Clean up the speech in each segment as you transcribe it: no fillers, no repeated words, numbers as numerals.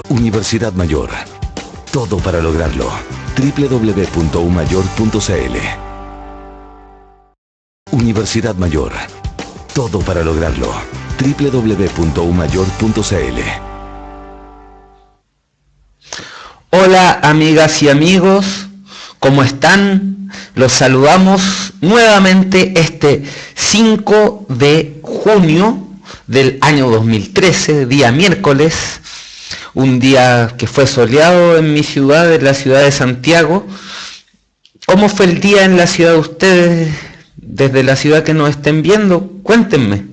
Universidad Mayor. Todo para lograrlo. www.umayor.cl. Universidad Mayor. Todo para lograrlo. www.umayor.cl. Hola amigas y amigos, ¿cómo están? Los saludamos nuevamente este 5 de junio del año 2013, día miércoles, un día que fue soleado en mi ciudad, en la ciudad de Santiago. ¿Cómo fue el día en la ciudad de ustedes? Desde la ciudad que nos estén viendo, cuéntenme.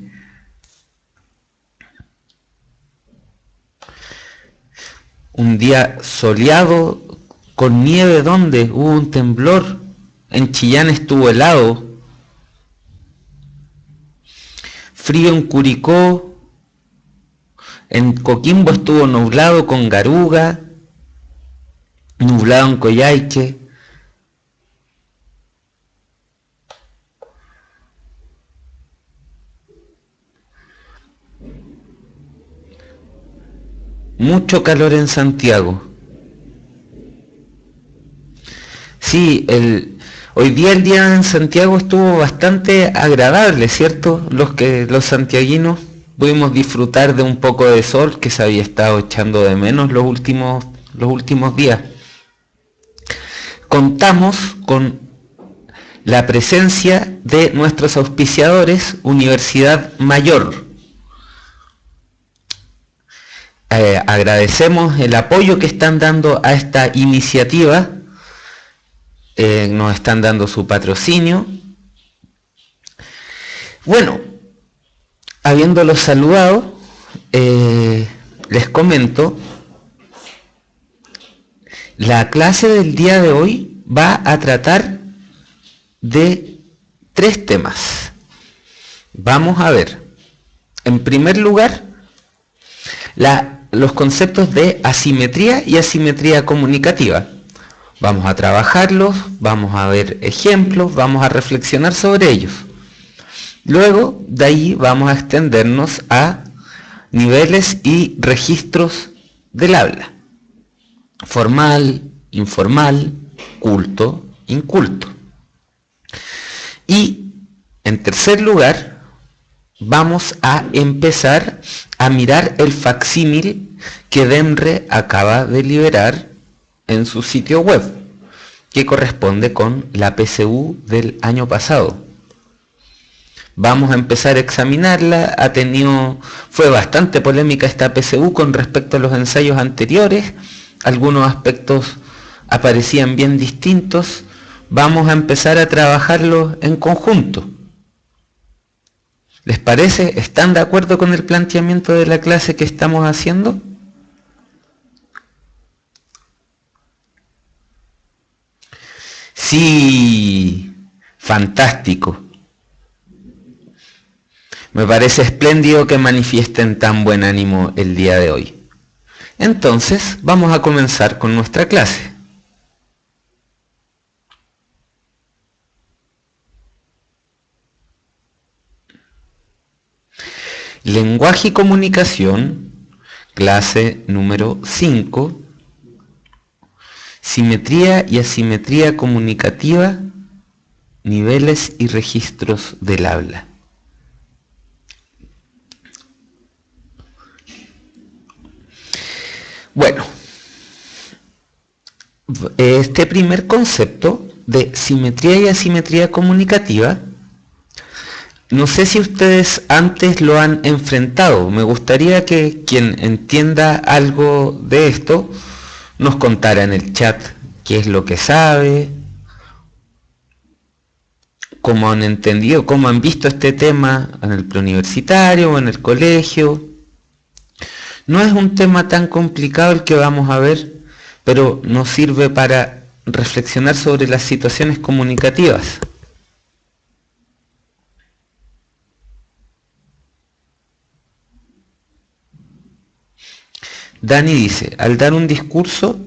Un día soleado, con nieve, ¿dónde? Hubo un temblor. En Chillán estuvo helado. Frío en Curicó. En Coquimbo estuvo nublado con garuga. Nublado en Coyhaique. Mucho calor en Santiago. Sí, hoy día el día en Santiago estuvo bastante agradable, ¿cierto? Los santiaguinos pudimos disfrutar de un poco de sol que se había estado echando de menos los últimos días. Contamos con la presencia de nuestros auspiciadores, Universidad Mayor. Agradecemos el apoyo que están dando a esta iniciativa. Nos están dando su patrocinio. Bueno, habiéndolos saludado, les comento, la clase del día de hoy va a tratar de 3 temas. Vamos a ver, en primer lugar, los conceptos de asimetría y asimetría comunicativa. Vamos a trabajarlos, vamos a ver ejemplos, vamos a reflexionar sobre ellos. Luego, de ahí vamos a extendernos a niveles y registros del habla. Formal, informal, culto, inculto. Y, en tercer lugar, vamos a empezar a mirar el facsímil que DEMRE acaba de liberar en su sitio web, que corresponde con la PSU del año pasado. Vamos a empezar a examinarla. Fue bastante polémica esta PSU con respecto a los ensayos anteriores. Algunos aspectos aparecían bien distintos. Vamos a empezar a trabajarlos en conjunto. ¿Les parece? ¿Están de acuerdo con el planteamiento de la clase que estamos haciendo? Sí, fantástico. Me parece espléndido que manifiesten tan buen ánimo el día de hoy. Entonces, vamos a comenzar con nuestra clase. Lenguaje y comunicación, clase número 5. Simetría y asimetría comunicativa, niveles y registros del habla. Bueno, este primer concepto de simetría y asimetría comunicativa, no sé si ustedes antes lo han enfrentado. Me gustaría que quien entienda algo de esto nos contara en el chat qué es lo que sabe, cómo han entendido, cómo han visto este tema en el preuniversitario o en el colegio. No es un tema tan complicado el que vamos a ver, pero nos sirve para reflexionar sobre las situaciones comunicativas. Dani dice, al dar un discurso,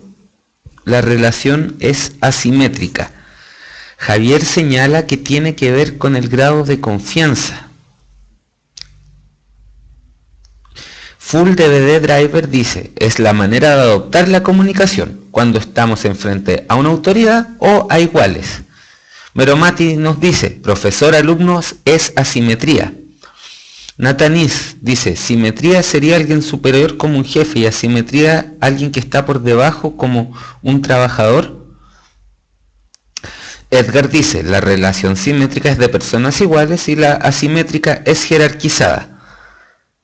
la relación es asimétrica. Javier señala que tiene que ver con el grado de confianza. Full DVD Driver dice, es la manera de adoptar la comunicación cuando estamos enfrente a una autoridad o a iguales. Meromati nos dice, profesor-alumnos es asimetría. Natanis dice, simetría sería alguien superior como un jefe y asimetría alguien que está por debajo como un trabajador. Edgar dice, la relación simétrica es de personas iguales y la asimétrica es jerarquizada.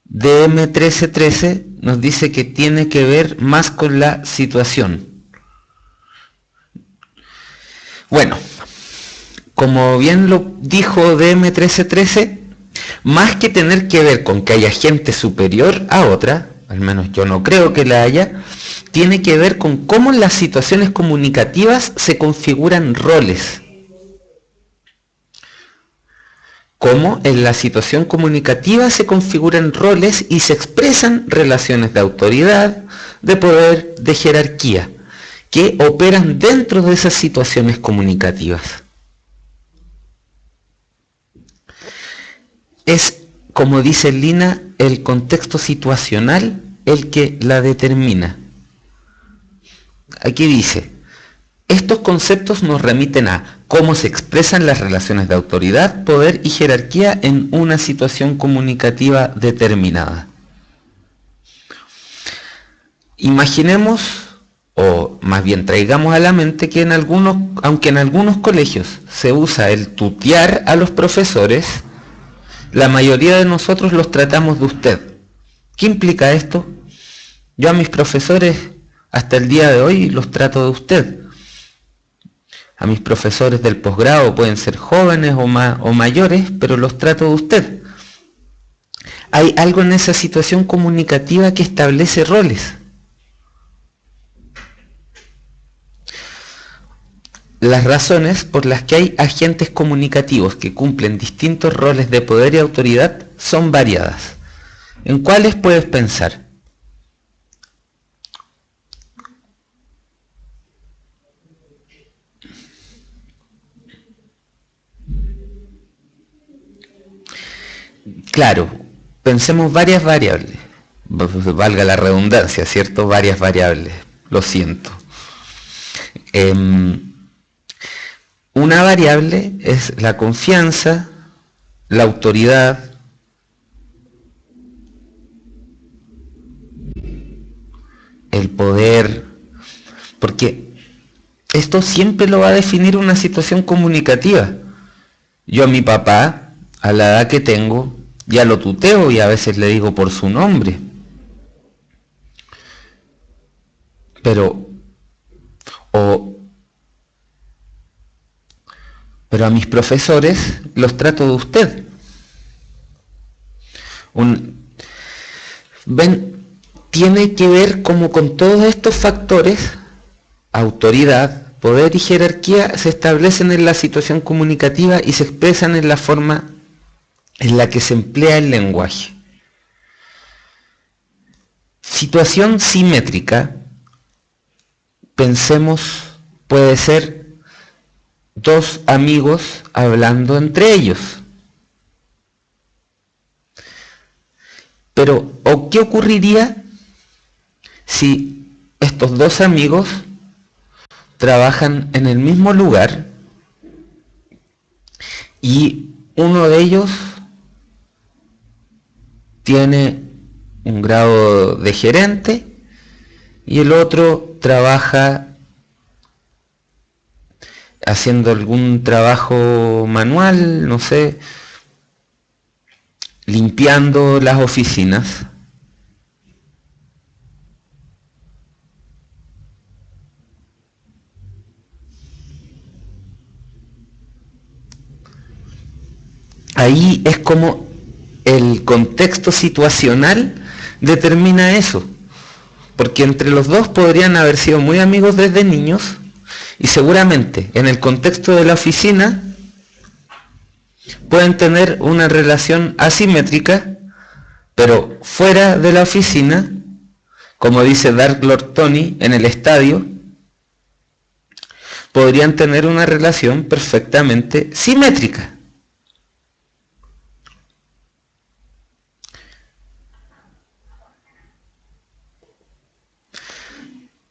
DM1313 nos dice que tiene que ver más con la situación. Bueno, como bien lo dijo DM1313, más que tener que ver con que haya gente superior a otra, al menos yo no creo que la haya, tiene que ver con cómo en las situaciones comunicativas se configuran roles. Cómo en la situación comunicativa se configuran roles y se expresan relaciones de autoridad, de poder, de jerarquía, que operan dentro de esas situaciones comunicativas. Es, como dice Lina, el contexto situacional el que la determina. Aquí dice, estos conceptos nos remiten a cómo se expresan las relaciones de autoridad, poder y jerarquía en una situación comunicativa determinada. Imaginemos, o más bien traigamos a la mente que aunque en algunos colegios se usa el tutear a los profesores, la mayoría de nosotros los tratamos de usted. ¿Qué implica esto? Yo a mis profesores hasta el día de hoy los trato de usted. A mis profesores del posgrado pueden ser jóvenes o mayores, pero los trato de usted. Hay algo en esa situación comunicativa que establece roles. Las razones por las que hay agentes comunicativos que cumplen distintos roles de poder y autoridad son variadas. ¿En cuáles puedes pensar? Claro, pensemos varias variables. Valga la redundancia, ¿cierto? Varias variables, lo siento. Una variable es la confianza, la autoridad, el poder, porque esto siempre lo va a definir una situación comunicativa. Yo a mi papá, a la edad que tengo, ya lo tuteo y a veces le digo por su nombre. Pero a mis profesores los trato de usted. Tiene que ver como con todos estos factores, autoridad, poder y jerarquía se establecen en la situación comunicativa y se expresan en la forma en la que se emplea el lenguaje. Situación simétrica, pensemos, puede ser dos amigos hablando entre ellos. Pero, ¿o qué ocurriría si estos dos amigos trabajan en el mismo lugar y uno de ellos tiene un grado de gerente y el otro trabaja haciendo algún trabajo manual, no sé, limpiando las oficinas? Ahí es como el contexto situacional determina eso, porque entre los dos podrían haber sido muy amigos desde niños y seguramente en el contexto de la oficina pueden tener una relación asimétrica, pero fuera de la oficina, como dice Dark Lord Tony en el estadio, podrían tener una relación perfectamente simétrica.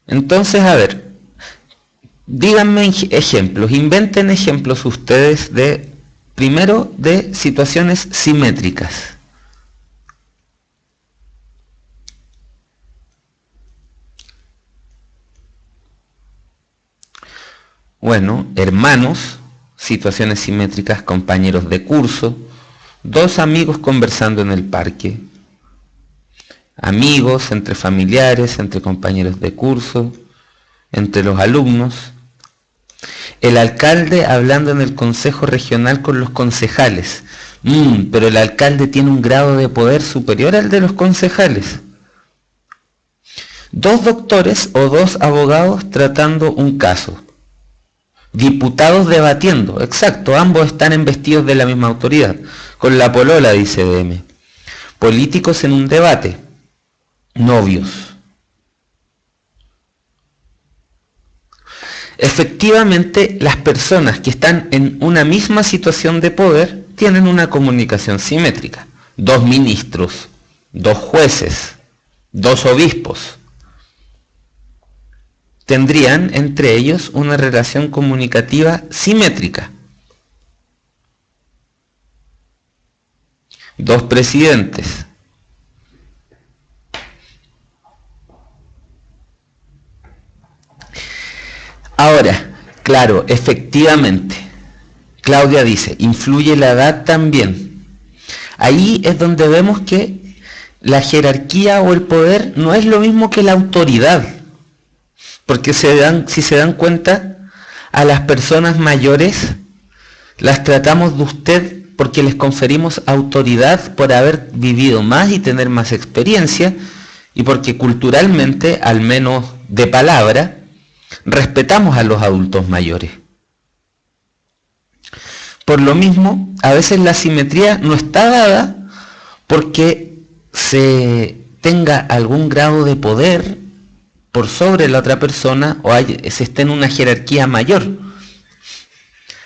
Entonces, a ver, díganme ejemplos, inventen ejemplos ustedes primero de situaciones simétricas. Bueno, hermanos, situaciones simétricas, compañeros de curso, dos amigos conversando en el parque, amigos, entre familiares, entre compañeros de curso, entre los alumnos, el alcalde hablando en el consejo regional con los concejales. Pero el alcalde tiene un grado de poder superior al de los concejales. Dos doctores o dos abogados tratando un caso. Diputados debatiendo, exacto, ambos están investidos de la misma autoridad. Con la polola, dice DM. Políticos en un debate. Novios. Efectivamente, las personas que están en una misma situación de poder tienen una comunicación simétrica. Dos ministros, dos jueces, dos obispos. Tendrían entre ellos una relación comunicativa simétrica. Dos presidentes. Ahora, claro, efectivamente, Claudia dice, influye la edad también. Ahí es donde vemos que la jerarquía o el poder no es lo mismo que la autoridad. Porque si se dan cuenta, a las personas mayores las tratamos de usted porque les conferimos autoridad por haber vivido más y tener más experiencia, y porque culturalmente, al menos de palabra, respetamos a los adultos mayores. Por lo mismo, a veces la simetría no está dada porque se tenga algún grado de poder por sobre la otra persona o se esté en una jerarquía mayor.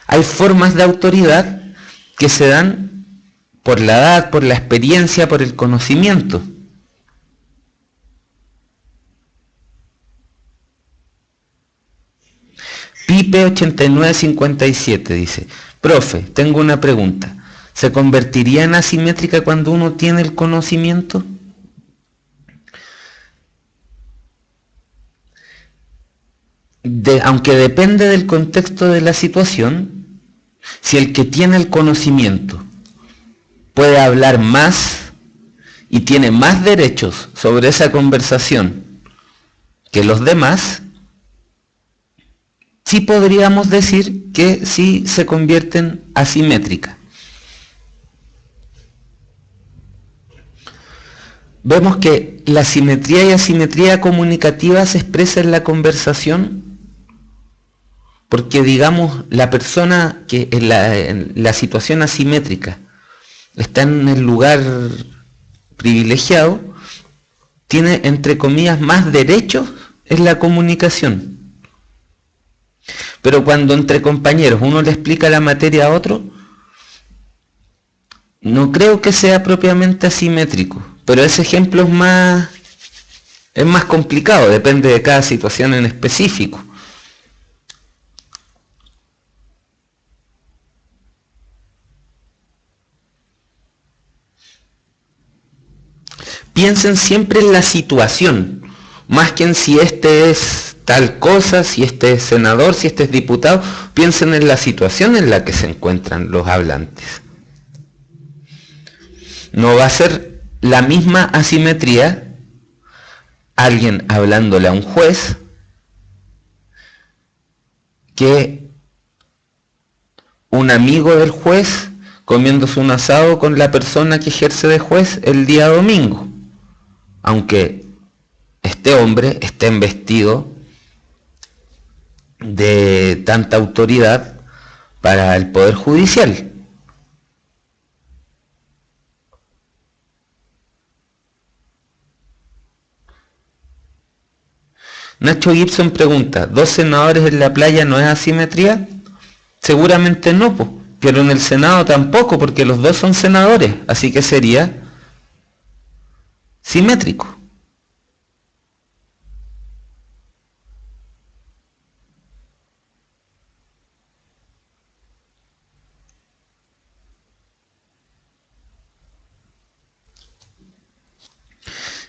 Hay formas de autoridad que se dan por la edad, por la experiencia, por el conocimiento. Pipe8957 dice, profe, tengo una pregunta. ¿Se convertiría en asimétrica cuando uno tiene el conocimiento? Aunque depende del contexto de la situación, si el que tiene el conocimiento puede hablar más y tiene más derechos sobre esa conversación que los demás, sí podríamos decir que sí se convierte en asimétrica. Vemos que la simetría y asimetría comunicativa se expresa en la conversación porque, digamos, la persona que en la situación asimétrica está en el lugar privilegiado, tiene, entre comillas, más derechos en la comunicación. Pero cuando entre compañeros uno le explica la materia a otro, no creo que sea propiamente asimétrico, pero ese ejemplo es más complicado, depende de cada situación en específico. Piensen siempre en la situación, más que en si este es tal cosa, si este es senador, si este es diputado. Piensen en la situación en la que se encuentran los hablantes. No va a ser la misma asimetría alguien hablándole a un juez que un amigo del juez comiéndose un asado con la persona que ejerce de juez el día domingo, aunque este hombre esté investido de tanta autoridad para el poder judicial. Nacho Gibson pregunta, ¿dos senadores en la playa no es asimetría? Seguramente no, pero en el Senado tampoco, porque los dos son senadores, así que sería simétrico.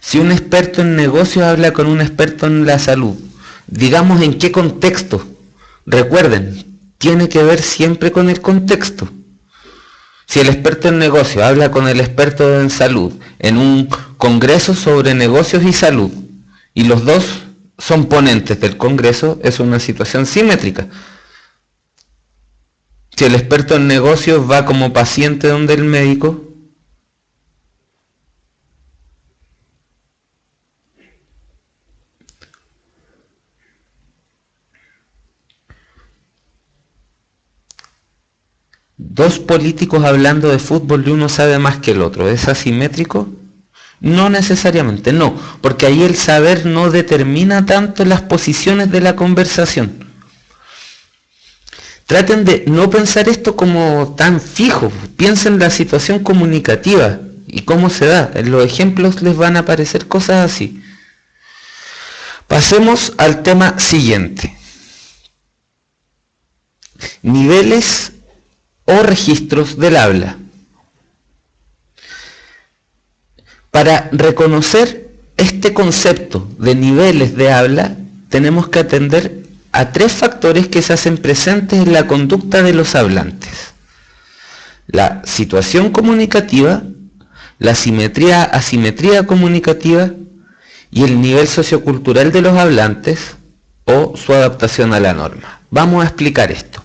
Si un experto en negocios habla con un experto en la salud, digamos en qué contexto. Recuerden, tiene que ver siempre con el contexto. Si el experto en negocios habla con el experto en salud en un congreso sobre negocios y salud, y los dos son ponentes del congreso, es una situación simétrica. Si el experto en negocios va como paciente donde el médico, dos políticos hablando de fútbol y uno sabe más que el otro, ¿es asimétrico? No necesariamente, no, porque ahí el saber no determina tanto las posiciones de la conversación. Traten de no pensar esto como tan fijo, piensen la situación comunicativa y cómo se da. En los ejemplos les van a aparecer cosas así. Pasemos al tema siguiente. Niveles o registros del habla. Para reconocer este concepto de niveles de habla, tenemos que atender a tres factores que se hacen presentes en la conducta de los hablantes: la situación comunicativa, la simetría-asimetría comunicativa y el nivel sociocultural de los hablantes o su adaptación a la norma. Vamos a explicar esto.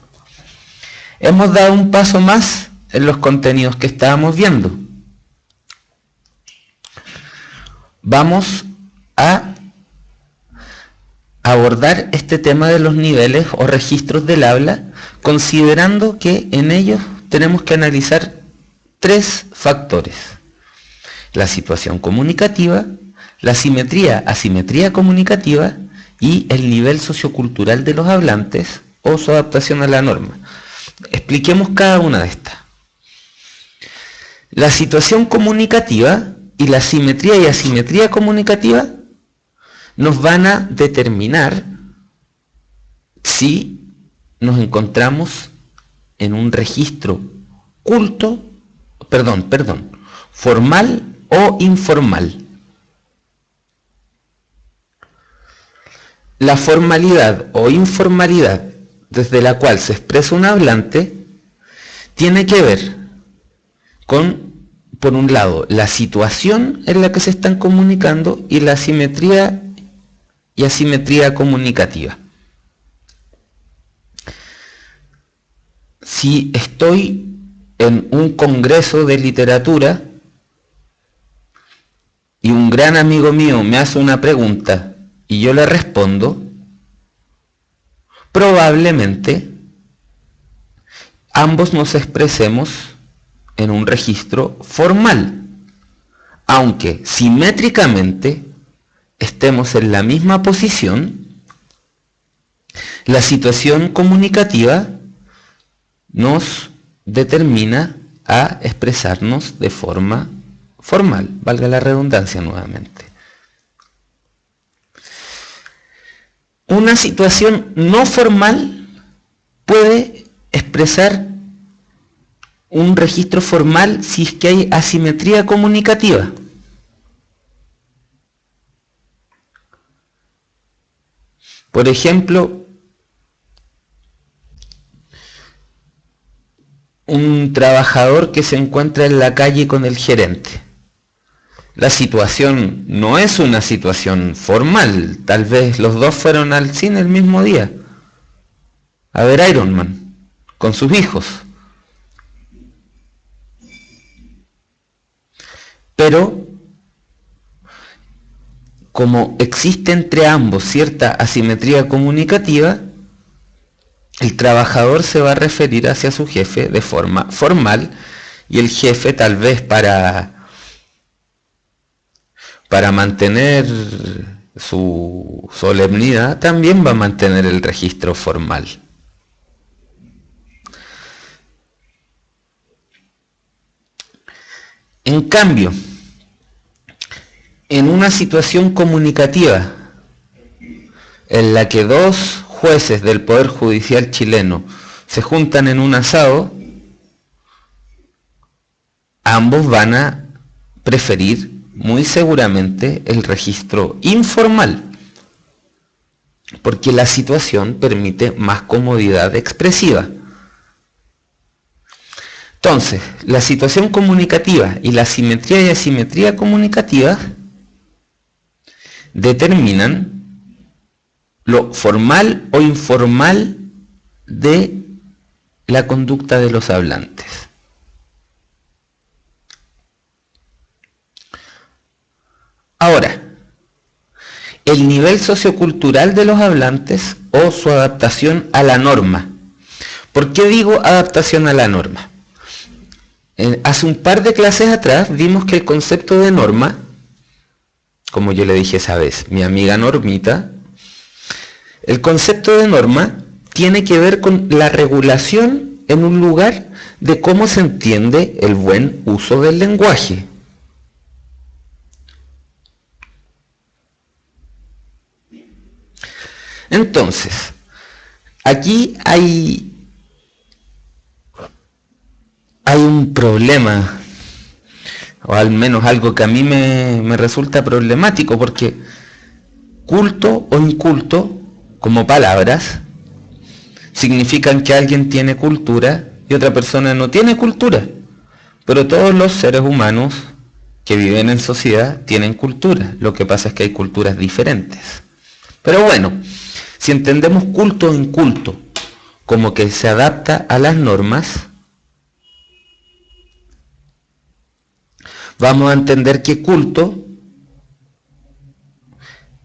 Hemos dado un paso más en los contenidos que estábamos viendo. Vamos a abordar este tema de los niveles o registros del habla, considerando que en ellos tenemos que analizar tres factores: la situación comunicativa, la simetría-asimetría comunicativa y el nivel sociocultural de los hablantes o su adaptación a la norma. Expliquemos cada una de estas. La situación comunicativa y la simetría y asimetría comunicativa nos van a determinar si nos encontramos en un registro formal o informal. La formalidad o informalidad desde la cual se expresa un hablante tiene que ver con, por un lado, la situación en la que se están comunicando y la simetría y asimetría comunicativa. Si estoy en un congreso de literatura y un gran amigo mío me hace una pregunta y yo le respondo, probablemente ambos nos expresemos en un registro formal, aunque simétricamente estemos en la misma posición. La situación comunicativa nos determina a expresarnos de forma formal, valga la redundancia nuevamente. Una situación no formal puede expresar un registro formal si es que hay asimetría comunicativa. Por ejemplo, un trabajador que se encuentra en la calle con el gerente. La situación no es una situación formal, tal vez los dos fueron al cine el mismo día a ver Iron Man con sus hijos. Pero como existe entre ambos cierta asimetría comunicativa, el trabajador se va a referir hacia su jefe de forma formal y el jefe, tal vez para mantener su solemnidad, también va a mantener el registro formal. En cambio, en una situación comunicativa en la que dos jueces del Poder Judicial chileno se juntan en un asado, ambos van a preferir muy seguramente el registro informal, porque la situación permite más comodidad expresiva. Entonces, la situación comunicativa y la simetría y asimetría comunicativa determinan lo formal o informal de la conducta de los hablantes. Ahora, el nivel sociocultural de los hablantes o su adaptación a la norma. ¿Por qué digo adaptación a la norma? Hace un par de clases atrás vimos que el concepto de norma, como yo le dije esa vez, mi amiga Normita, el concepto de norma tiene que ver con la regulación en un lugar de cómo se entiende el buen uso del lenguaje. Entonces, aquí hay un problema, o al menos algo que a mí me resulta problemático, porque culto o inculto, como palabras, significan que alguien tiene cultura y otra persona no tiene cultura. Pero todos los seres humanos que viven en sociedad tienen cultura. Lo que pasa es que hay culturas diferentes. Pero bueno, si entendemos culto o inculto como que se adapta a las normas, vamos a entender que culto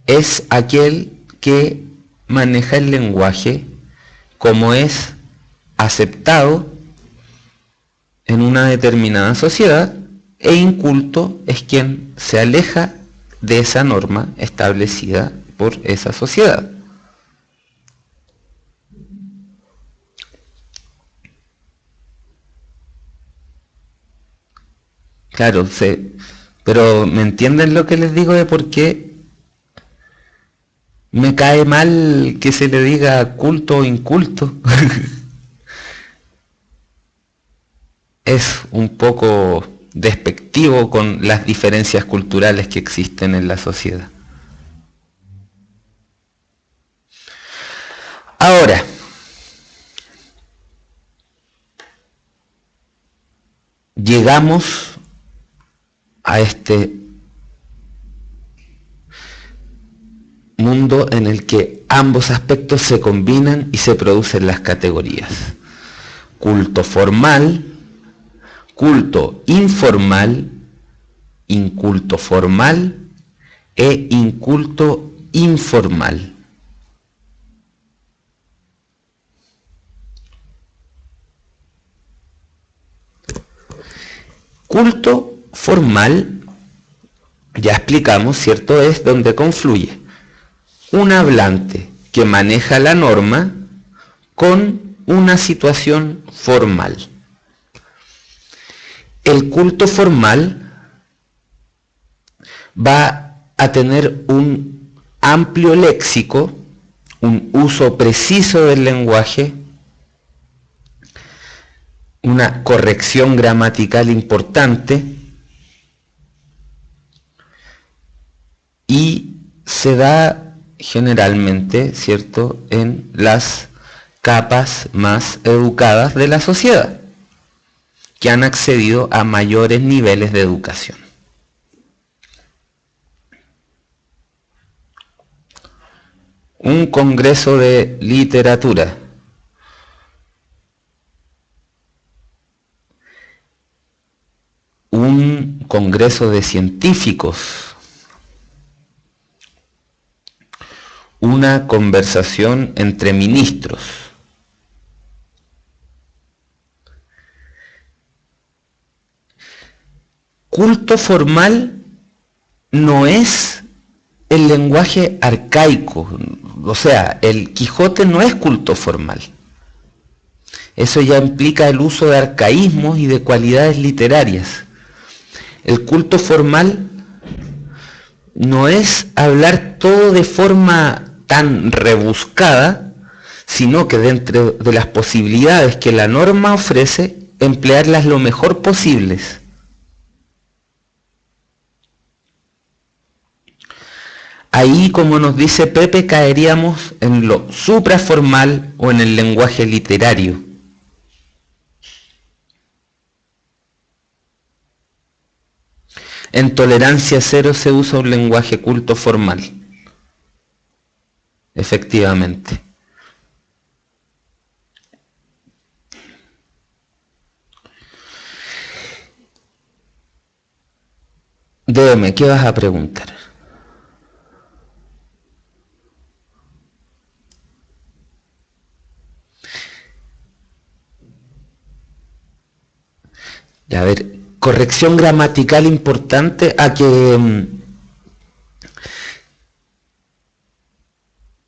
es aquel que maneja el lenguaje como es aceptado en una determinada sociedad, e inculto es quien se aleja de esa norma establecida por esa sociedad. Claro, pero ¿me entienden lo que les digo de por qué me cae mal que se le diga culto o inculto? Es un poco despectivo con las diferencias culturales que existen en la sociedad. Ahora, llegamos a este mundo en el que ambos aspectos se combinan y se producen las categorías: culto formal, culto informal, inculto formal e inculto informal. Culto formal, ya explicamos, ¿cierto? Es donde confluye un hablante que maneja la norma con una situación formal. El culto formal va a tener un amplio léxico, un uso preciso del lenguaje, una corrección gramatical importante, y se da generalmente, ¿cierto?, en las capas más educadas de la sociedad, que han accedido a mayores niveles de educación. Un congreso de literatura. Un congreso de científicos. Una conversación entre ministros. Culto formal no es el lenguaje arcaico, o sea, el Quijote no es culto formal. Eso ya implica el uso de arcaísmos y de cualidades literarias. El culto formal no es hablar todo de forma tan rebuscada, sino que dentro de las posibilidades que la norma ofrece, emplearlas lo mejor posibles. ahí, como nos dice Pepe, caeríamos en lo supraformal o en el lenguaje literario. En tolerancia cero se usa un lenguaje culto formal. Efectivamente. DM, ¿qué vas a preguntar? A ver, corrección gramatical importante a que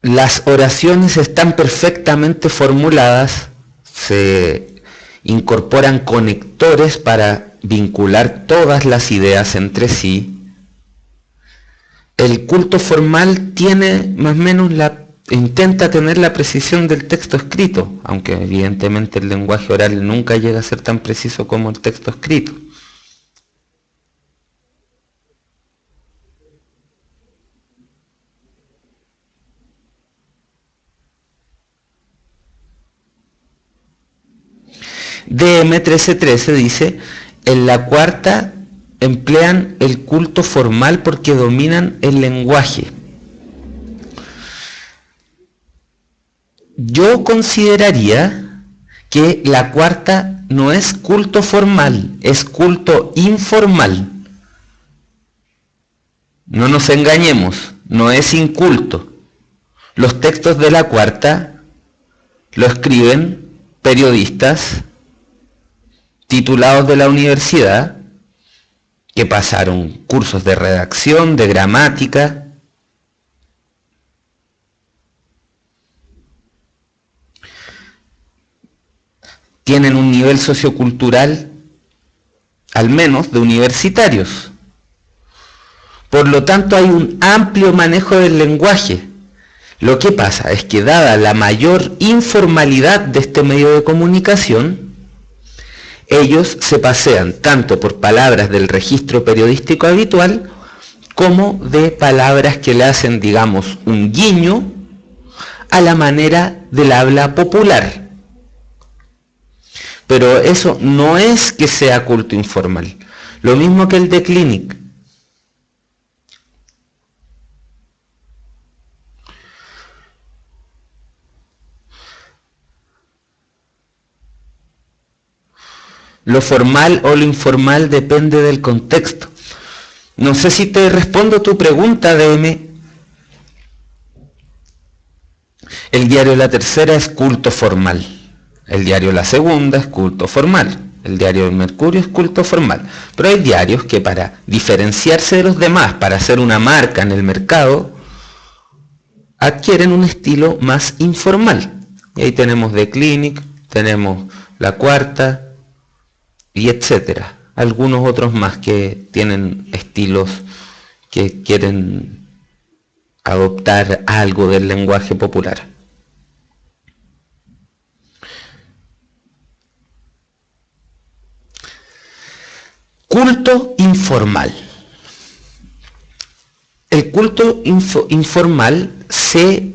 las oraciones están perfectamente formuladas, se incorporan conectores para vincular todas las ideas entre sí. El culto formal tiene más o menos intenta tener la precisión del texto escrito, aunque evidentemente el lenguaje oral nunca llega a ser tan preciso como el texto escrito. DM1313 dice, en la cuarta emplean el culto formal porque dominan el lenguaje. Yo consideraría que la cuarta no es culto formal, es culto informal. No nos engañemos, no es inculto. Los textos de la cuarta lo escriben periodistas titulados de la universidad que pasaron cursos de redacción, de gramática. Tienen un nivel sociocultural, al menos, de universitarios. Por lo tanto, hay un amplio manejo del lenguaje. Lo que pasa es que, dada la mayor informalidad de este medio de comunicación, ellos se pasean tanto por palabras del registro periodístico habitual como de palabras que le hacen, digamos, un guiño a la manera del habla popular. Pero eso no es que sea culto informal. Lo mismo que el de Clinic. Lo formal o lo informal depende del contexto. No sé si te respondo tu pregunta, DM. El diario La Tercera es culto formal. El diario La Segunda es culto formal. El diario El Mercurio es culto formal. Pero hay diarios que, para diferenciarse de los demás, para hacer una marca en el mercado, adquieren un estilo más informal. Y ahí tenemos The Clinic, tenemos La Cuarta, y etcétera. Algunos otros más que tienen estilos que quieren adoptar algo del lenguaje popular. Culto informal. El culto informal se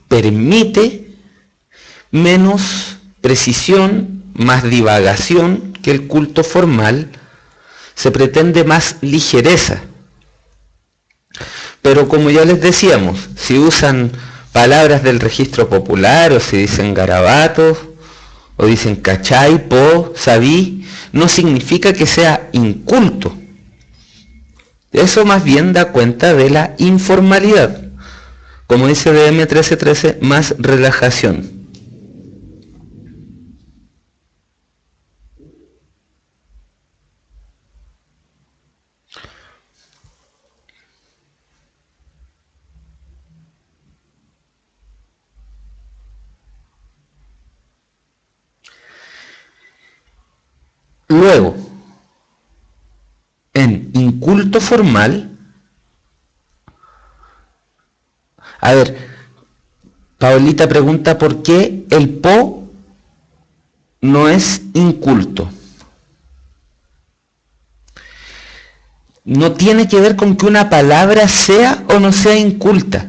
permite menos precisión, más divagación que el culto formal, se pretende más ligereza. Pero como ya les decíamos, si usan palabras del registro popular, o si dicen garabatos, o dicen cachai, po, sabí, no significa que sea inculto. Eso más bien da cuenta de la informalidad. Como dice DM1313, más relajación. Luego, en inculto formal, a ver, Paulita pregunta por qué el po no es inculto. no tiene que ver con que una palabra sea o no sea inculta.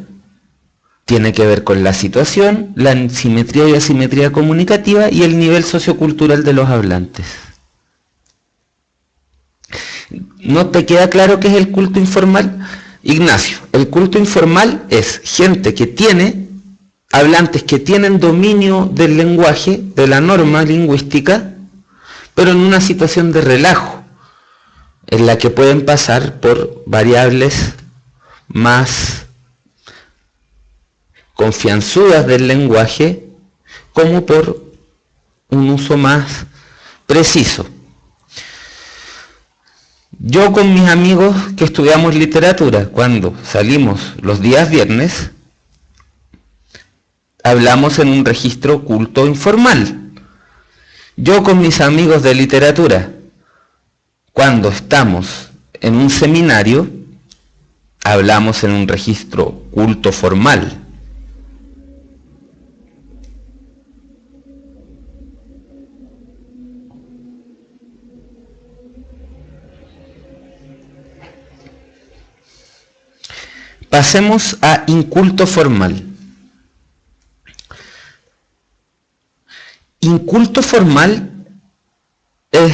Tiene que ver con la situación, la simetría y asimetría comunicativa y el nivel sociocultural de los hablantes. ¿No te queda claro qué es el culto informal? Ignacio, el culto informal es gente que tiene, hablantes que tienen dominio del lenguaje, de la norma lingüística, pero en una situación de relajo, en la que pueden pasar por variables más confianzudas del lenguaje, como por un uso más preciso. Yo con mis amigos que estudiamos literatura, cuando salimos los días viernes, hablamos en un registro culto informal. Yo con mis amigos de literatura, cuando estamos en un seminario, hablamos en un registro culto formal. Pasemos a inculto formal. Inculto formal es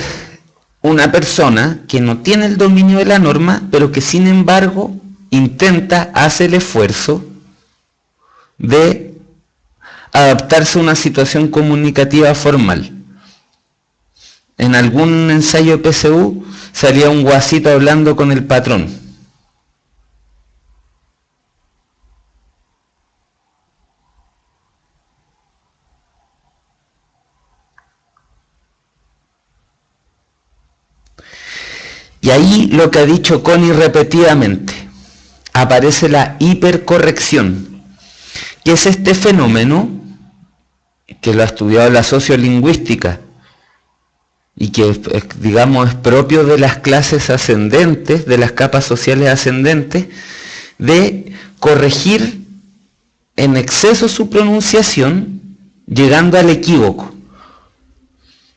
una persona que no tiene el dominio de la norma, pero que sin embargo intenta, hace el esfuerzo de adaptarse a una situación comunicativa formal. En algún ensayo de PSU salía un guasito hablando con el patrón. Y ahí lo que ha dicho Connie repetidamente, aparece la hipercorrección, que es este fenómeno que lo ha estudiado la sociolingüística y que, digamos, es propio de las clases ascendentes, de las capas sociales ascendentes, de corregir en exceso su pronunciación, llegando al equívoco.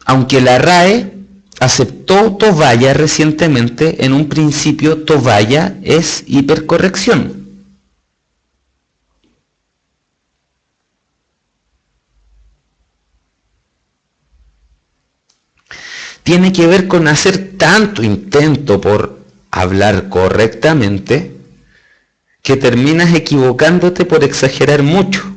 Aunque la RAE aceptó Toballa recientemente, en un principio Toballa es hipercorrección. Tiene que ver con hacer tanto intento por hablar correctamente que terminas equivocándote por exagerar mucho.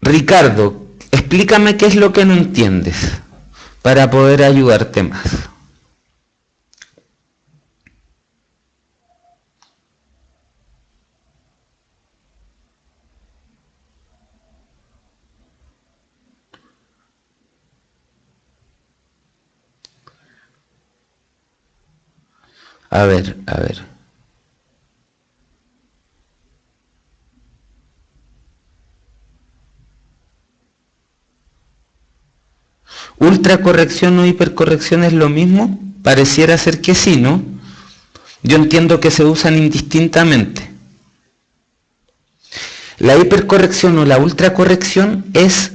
Ricardo, explícame qué es lo que no entiendes para poder ayudarte más. A ver. ¿Ultracorrección o hipercorrección es lo mismo? Pareciera ser que sí, ¿no? Yo entiendo que se usan indistintamente. La hipercorrección o la ultracorrección es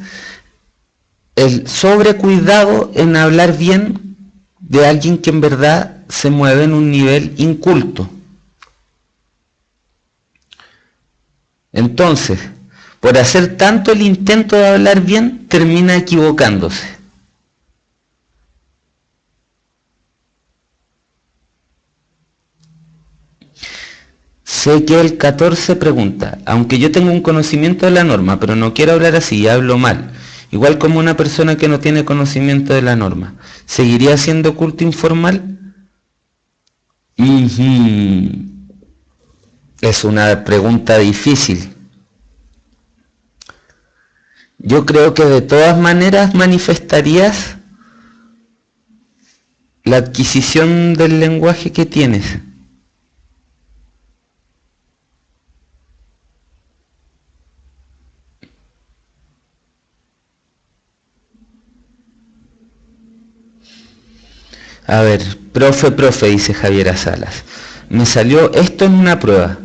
el sobrecuidado en hablar bien de alguien que en verdad se mueve en un nivel inculto. Entonces, por hacer tanto el intento de hablar bien, termina equivocándose. Sé que el 14 pregunta, aunque yo tengo un conocimiento de la norma, pero no quiero hablar así y hablo mal, igual como una persona que no tiene conocimiento de la norma, ¿seguiría siendo culto informal? Es una pregunta difícil. Yo creo que de todas maneras manifestarías la adquisición del lenguaje que tienes. A ver, profe, dice Javiera Salas. Me salió esto en una prueba.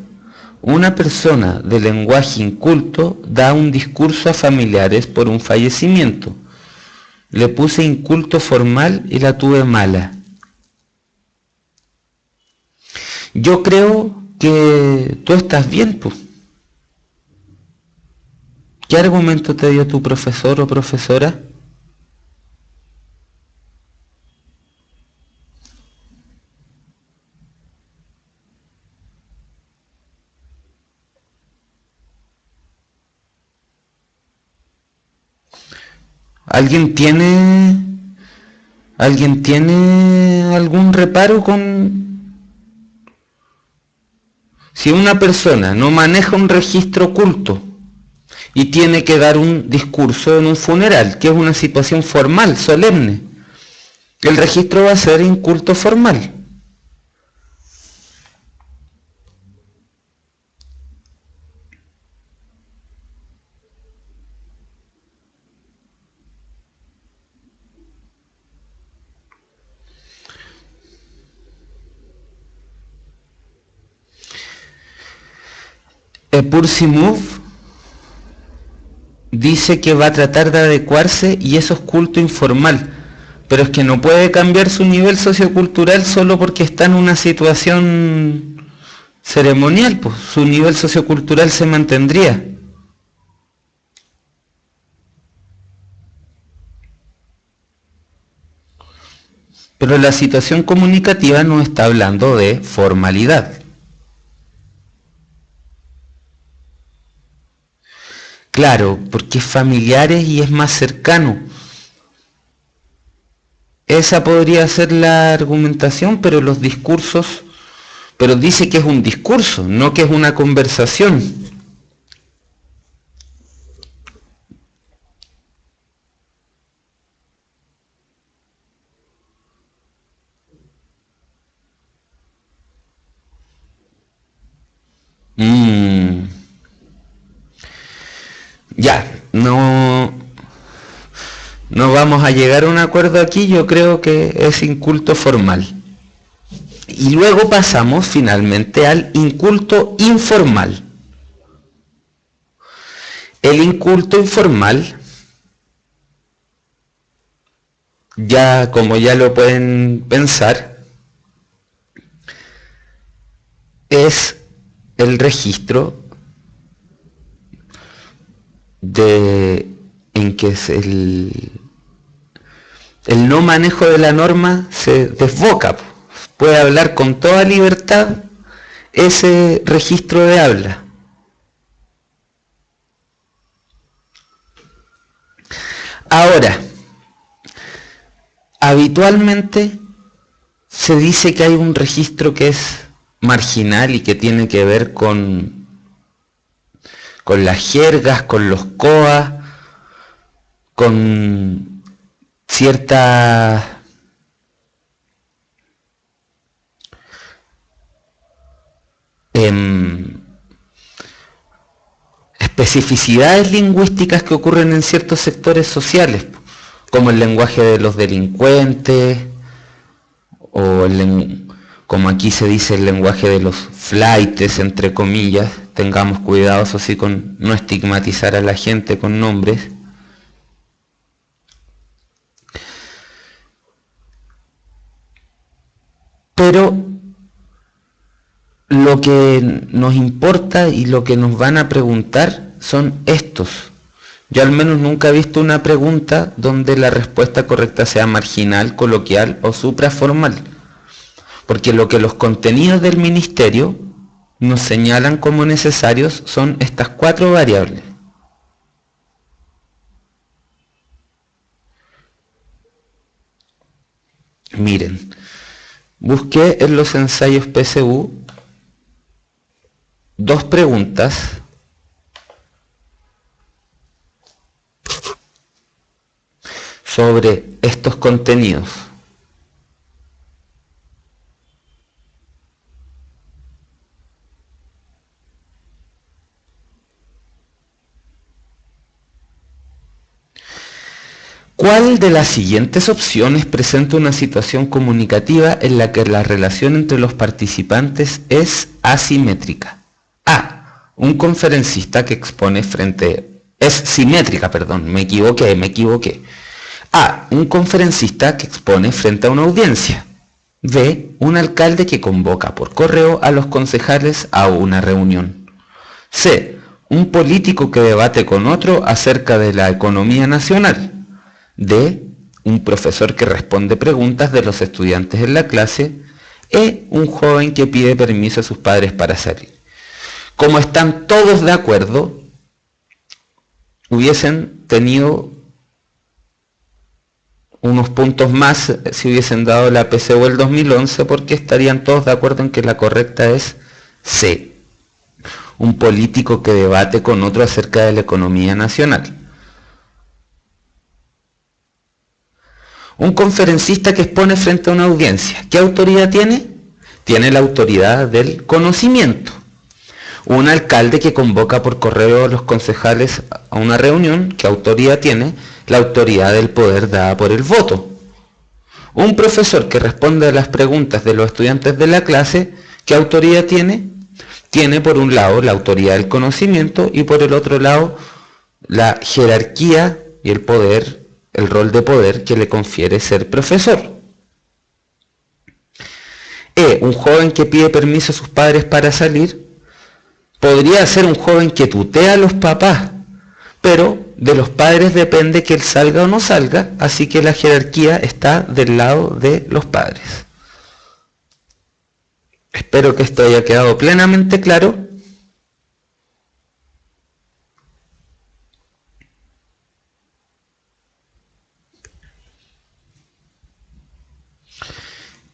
Una persona de lenguaje inculto da un discurso a familiares por un fallecimiento. Le puse inculto formal y la tuve mala. Yo creo que tú estás bien, pues. ¿Qué argumento te dio tu profesor o profesora? ¿Alguien tiene algún reparo con si una persona no maneja un registro oculto y tiene que dar un discurso en un funeral, que es una situación formal, solemne? El registro va a ser inculto formal. Pursimov dice que va a tratar de adecuarse y eso es culto informal, pero es que no puede cambiar su nivel sociocultural solo porque está en una situación ceremonial, pues su nivel sociocultural se mantendría. Pero la situación comunicativa no está hablando de formalidad. Claro, porque es familiares y es más cercano. Esa podría ser la argumentación, pero los discursos, pero dice que es un discurso, no que es una conversación. Ya, no vamos a llegar a un acuerdo aquí, yo creo que es inculto formal. Y luego pasamos finalmente al inculto informal. El inculto informal, ya como ya lo pueden pensar, es el registro en que es el no manejo de la norma se desboca, puede hablar con toda libertad ese registro de habla. Ahora, habitualmente se dice que hay un registro que es marginal y que tiene que ver con las jergas, con los COA, con ciertas especificidades lingüísticas que ocurren en ciertos sectores sociales, como el lenguaje de los delincuentes, o como aquí se dice, el lenguaje de los flaites, entre comillas. Tengamos cuidado, eso sí, con no estigmatizar a la gente con nombres. Pero lo que nos importa y lo que nos van a preguntar son estos. Yo al menos nunca he visto una pregunta donde la respuesta correcta sea marginal, coloquial o supraformal. Porque lo que los contenidos del ministerio nos señalan como necesarios son estas 4 variables. Miren, busqué en los ensayos PSU 2 preguntas sobre estos contenidos. ¿Cuál de las siguientes opciones presenta una situación comunicativa en la que la relación entre los participantes es asimétrica? A. Un conferencista que expone frente... Es simétrica, perdón, me equivoqué. A. Un conferencista que expone frente a una audiencia. B. Un alcalde que convoca por correo a los concejales a una reunión. C. Un político que debate con otro acerca de la economía nacional. D. Un profesor que responde preguntas de los estudiantes en la clase. E. Un joven que pide permiso a sus padres para salir. Como están todos de acuerdo, hubiesen tenido unos puntos más si hubiesen dado la PSU el 2011, porque estarían todos de acuerdo en que la correcta es C. Un político que debate con otro acerca de la economía nacional. Un conferencista que expone frente a una audiencia. ¿Qué autoridad tiene? Tiene la autoridad del conocimiento. Un alcalde que convoca por correo a los concejales a una reunión. ¿Qué autoridad tiene? La autoridad del poder dada por el voto. Un profesor que responde a las preguntas de los estudiantes de la clase. ¿Qué autoridad tiene? Tiene por un lado la autoridad del conocimiento y por el otro lado la jerarquía y el poder, el rol de poder que le confiere ser profesor. E. Un joven que pide permiso a sus padres para salir. Podría ser un joven que tutea a los papás, pero de los padres depende que él salga o no salga, así que la jerarquía está del lado de los padres. Espero que esto haya quedado plenamente claro.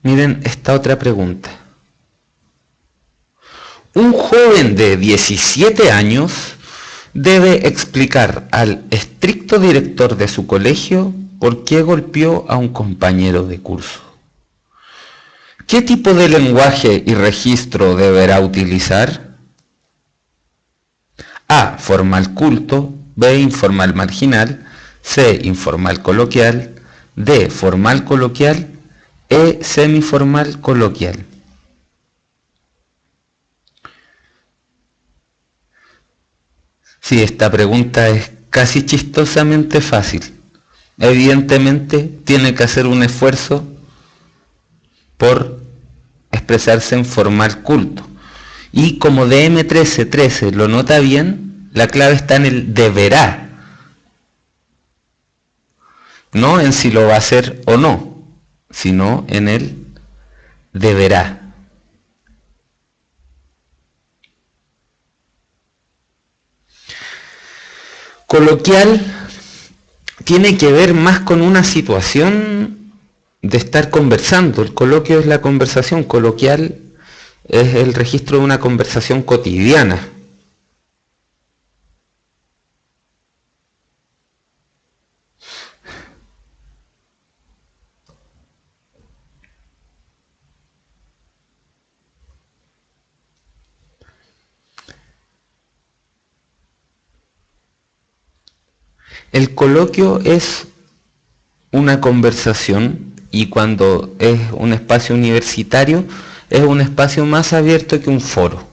Miren esta otra pregunta. Un joven de 17 años debe explicar al estricto director de su colegio por qué golpeó a un compañero de curso. ¿Qué tipo de lenguaje y registro deberá utilizar? A. Formal culto. B. Informal marginal. C. Informal coloquial. D. Formal coloquial. E. Semiformal coloquial. Sí, esta pregunta es casi chistosamente fácil. Evidentemente tiene que hacer un esfuerzo por expresarse en formal culto. Y como DM1313 lo nota bien, la clave está en el deberá. No en si lo va a hacer o no, sino en el deberá. Coloquial tiene que ver más con una situación de estar conversando. El coloquio es la conversación, coloquial es el registro de una conversación cotidiana. El coloquio es una conversación y cuando es un espacio universitario es un espacio más abierto que un foro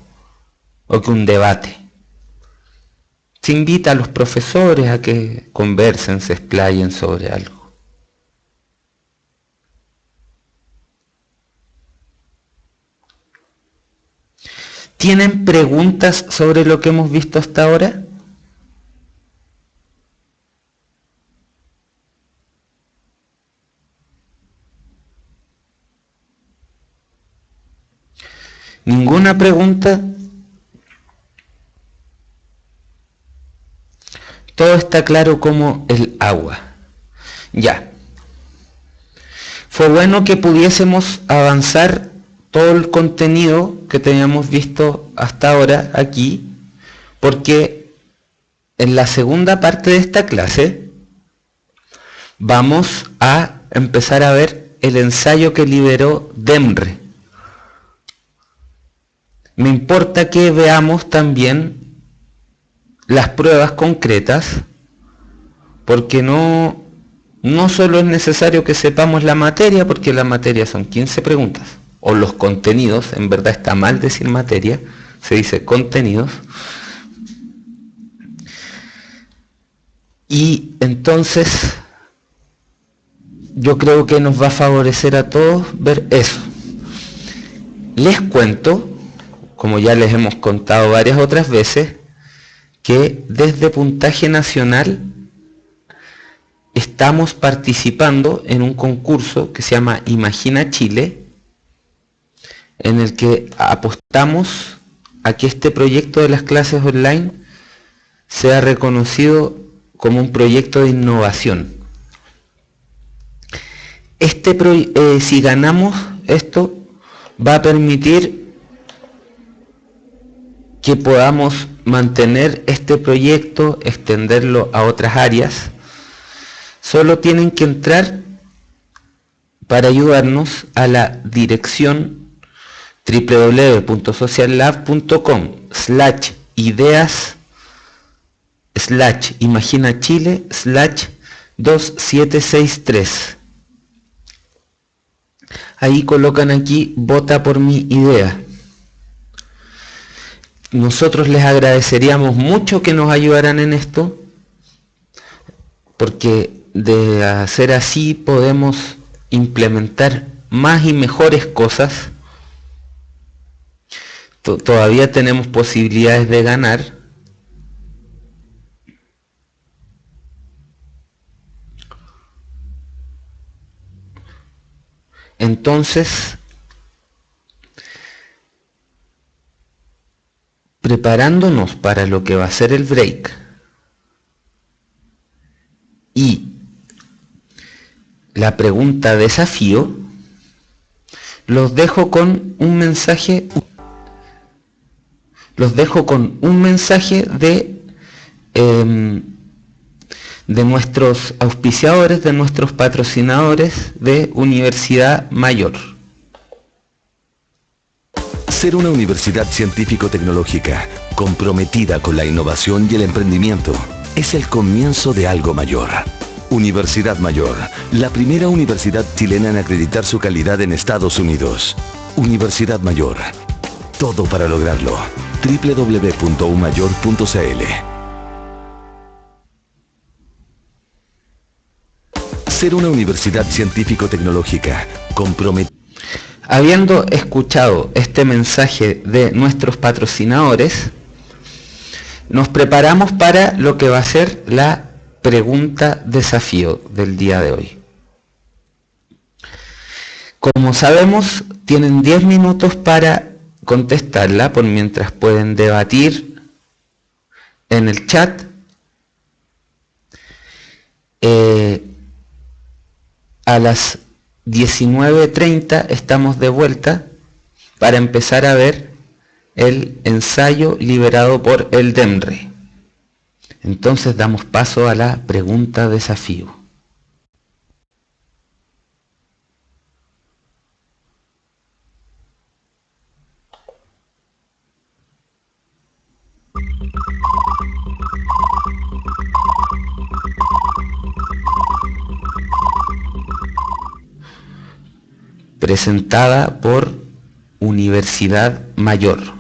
o que un debate. Se invita a los profesores a que conversen, se explayen sobre algo. ¿Tienen preguntas sobre lo que hemos visto hasta ahora? ¿Ninguna pregunta? Todo está claro como el agua. Ya. Fue bueno que pudiésemos avanzar todo el contenido que teníamos visto hasta ahora aquí, porque en la segunda parte de esta clase vamos a empezar a ver el ensayo que liberó Demre. Me importa que veamos también las pruebas concretas, porque no solo es necesario que sepamos la materia, porque la materia son 15 preguntas, o los contenidos, en verdad está mal decir materia, se dice contenidos, Y entonces yo creo que nos va a favorecer a todos ver eso. Les cuento, como ya les hemos contado varias otras veces, que desde Puntaje Nacional estamos participando en un concurso que se llama Imagina Chile, en el que apostamos a que este proyecto de las clases online sea reconocido como un proyecto de innovación. Si ganamos esto, va a permitir que podamos mantener este proyecto, extenderlo a otras áreas. Solo tienen que entrar para ayudarnos a la dirección www.sociallab.com/ideas/imaginachile/2763. Ahí colocan aquí vota por mi idea. Nosotros les agradeceríamos mucho que nos ayudaran en esto, porque de hacer así podemos implementar más y mejores cosas. Todavía tenemos posibilidades de ganar. Entonces, preparándonos para lo que va a ser el break y la pregunta desafío, los dejo con un mensaje de nuestros auspiciadores, de nuestros patrocinadores de Universidad Mayor. Ser una universidad científico-tecnológica comprometida con la innovación y el emprendimiento es el comienzo de algo mayor. Universidad Mayor, la primera universidad chilena en acreditar su calidad en Estados Unidos. Universidad Mayor, todo para lograrlo. www.umayor.cl. Ser una universidad científico-tecnológica comprometida. Habiendo escuchado este mensaje de nuestros patrocinadores, nos preparamos para lo que va a ser la pregunta desafío del día de hoy. Como sabemos, tienen 10 minutos para contestarla, por mientras pueden debatir en el chat. A las 19:30 estamos de vuelta para empezar a ver el ensayo liberado por el DEMRE. Entonces damos paso a la pregunta desafío. Presentada por Universidad Mayor.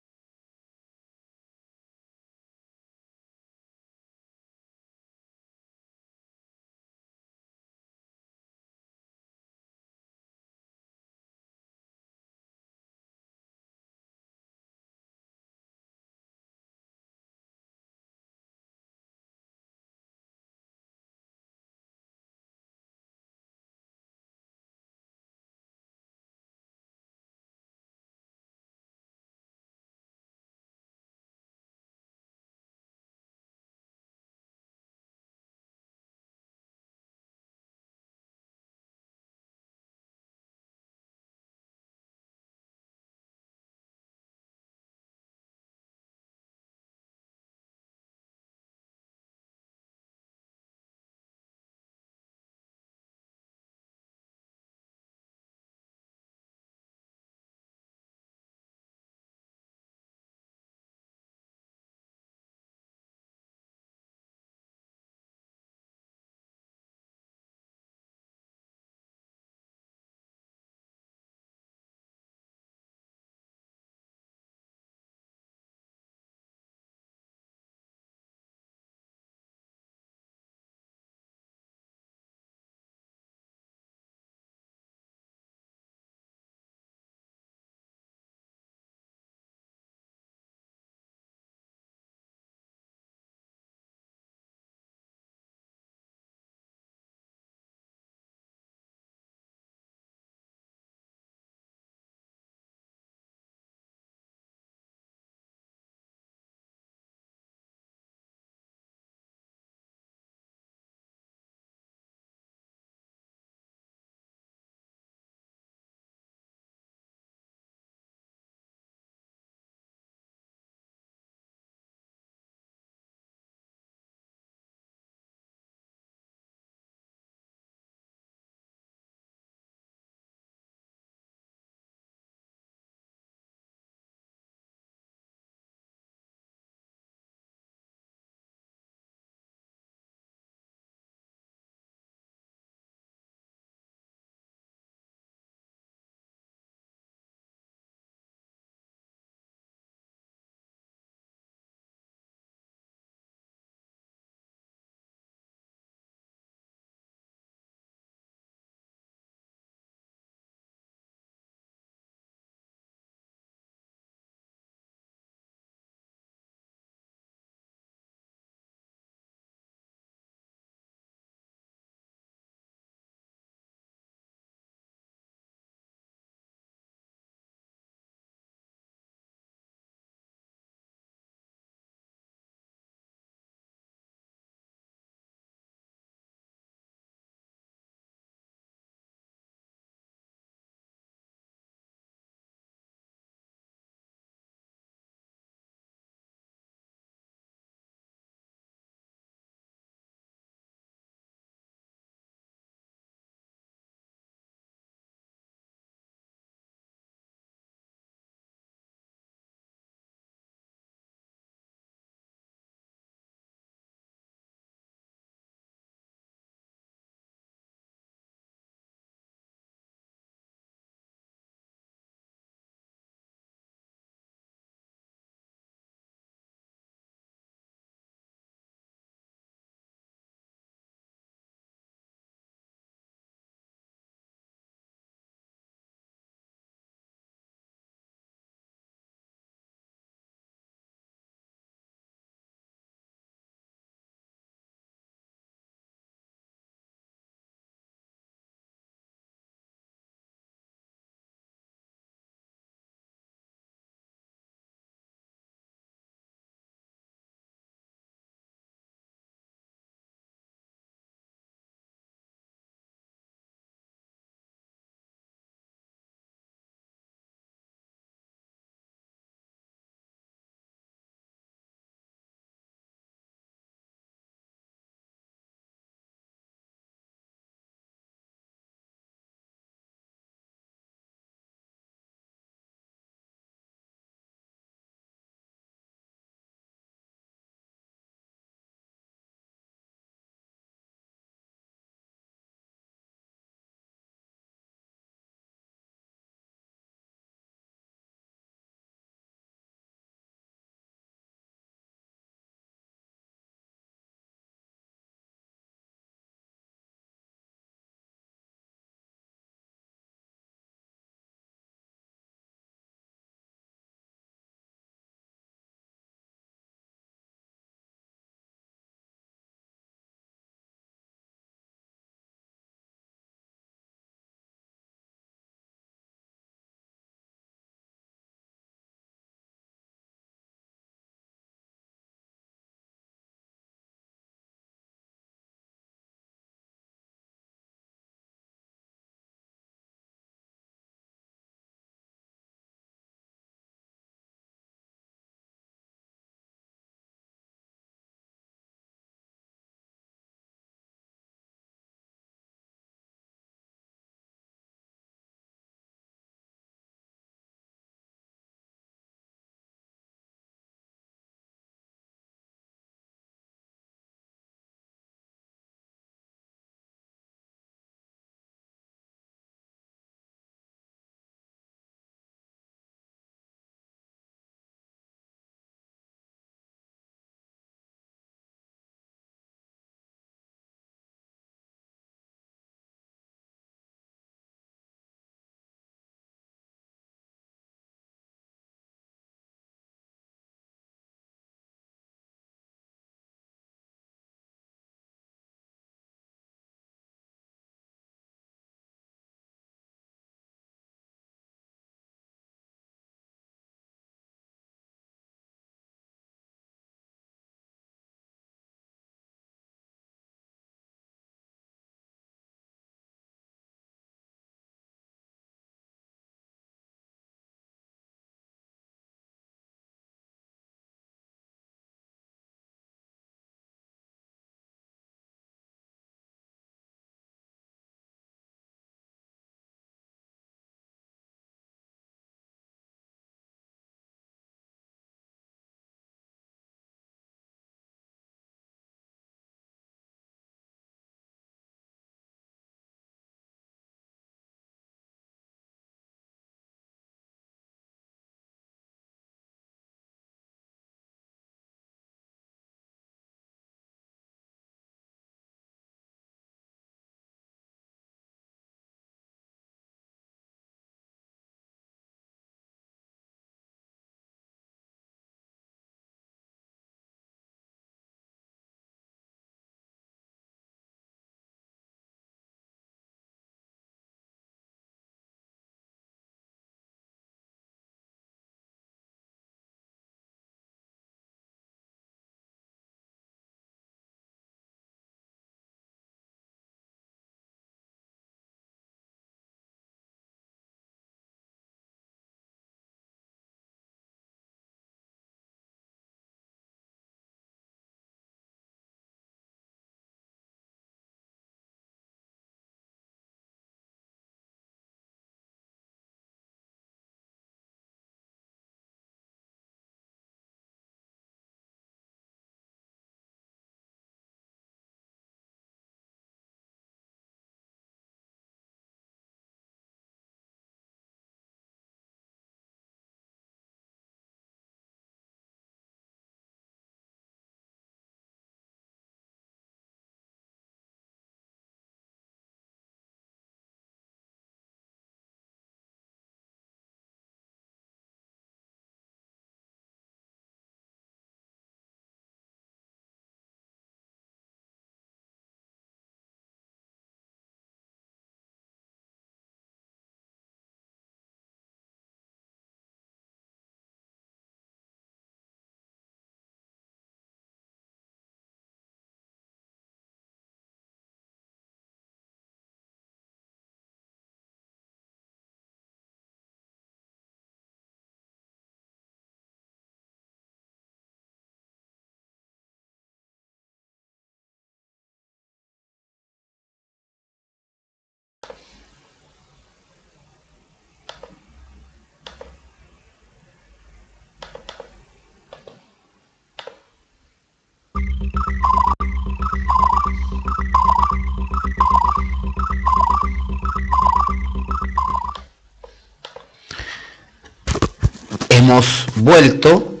hemos vuelto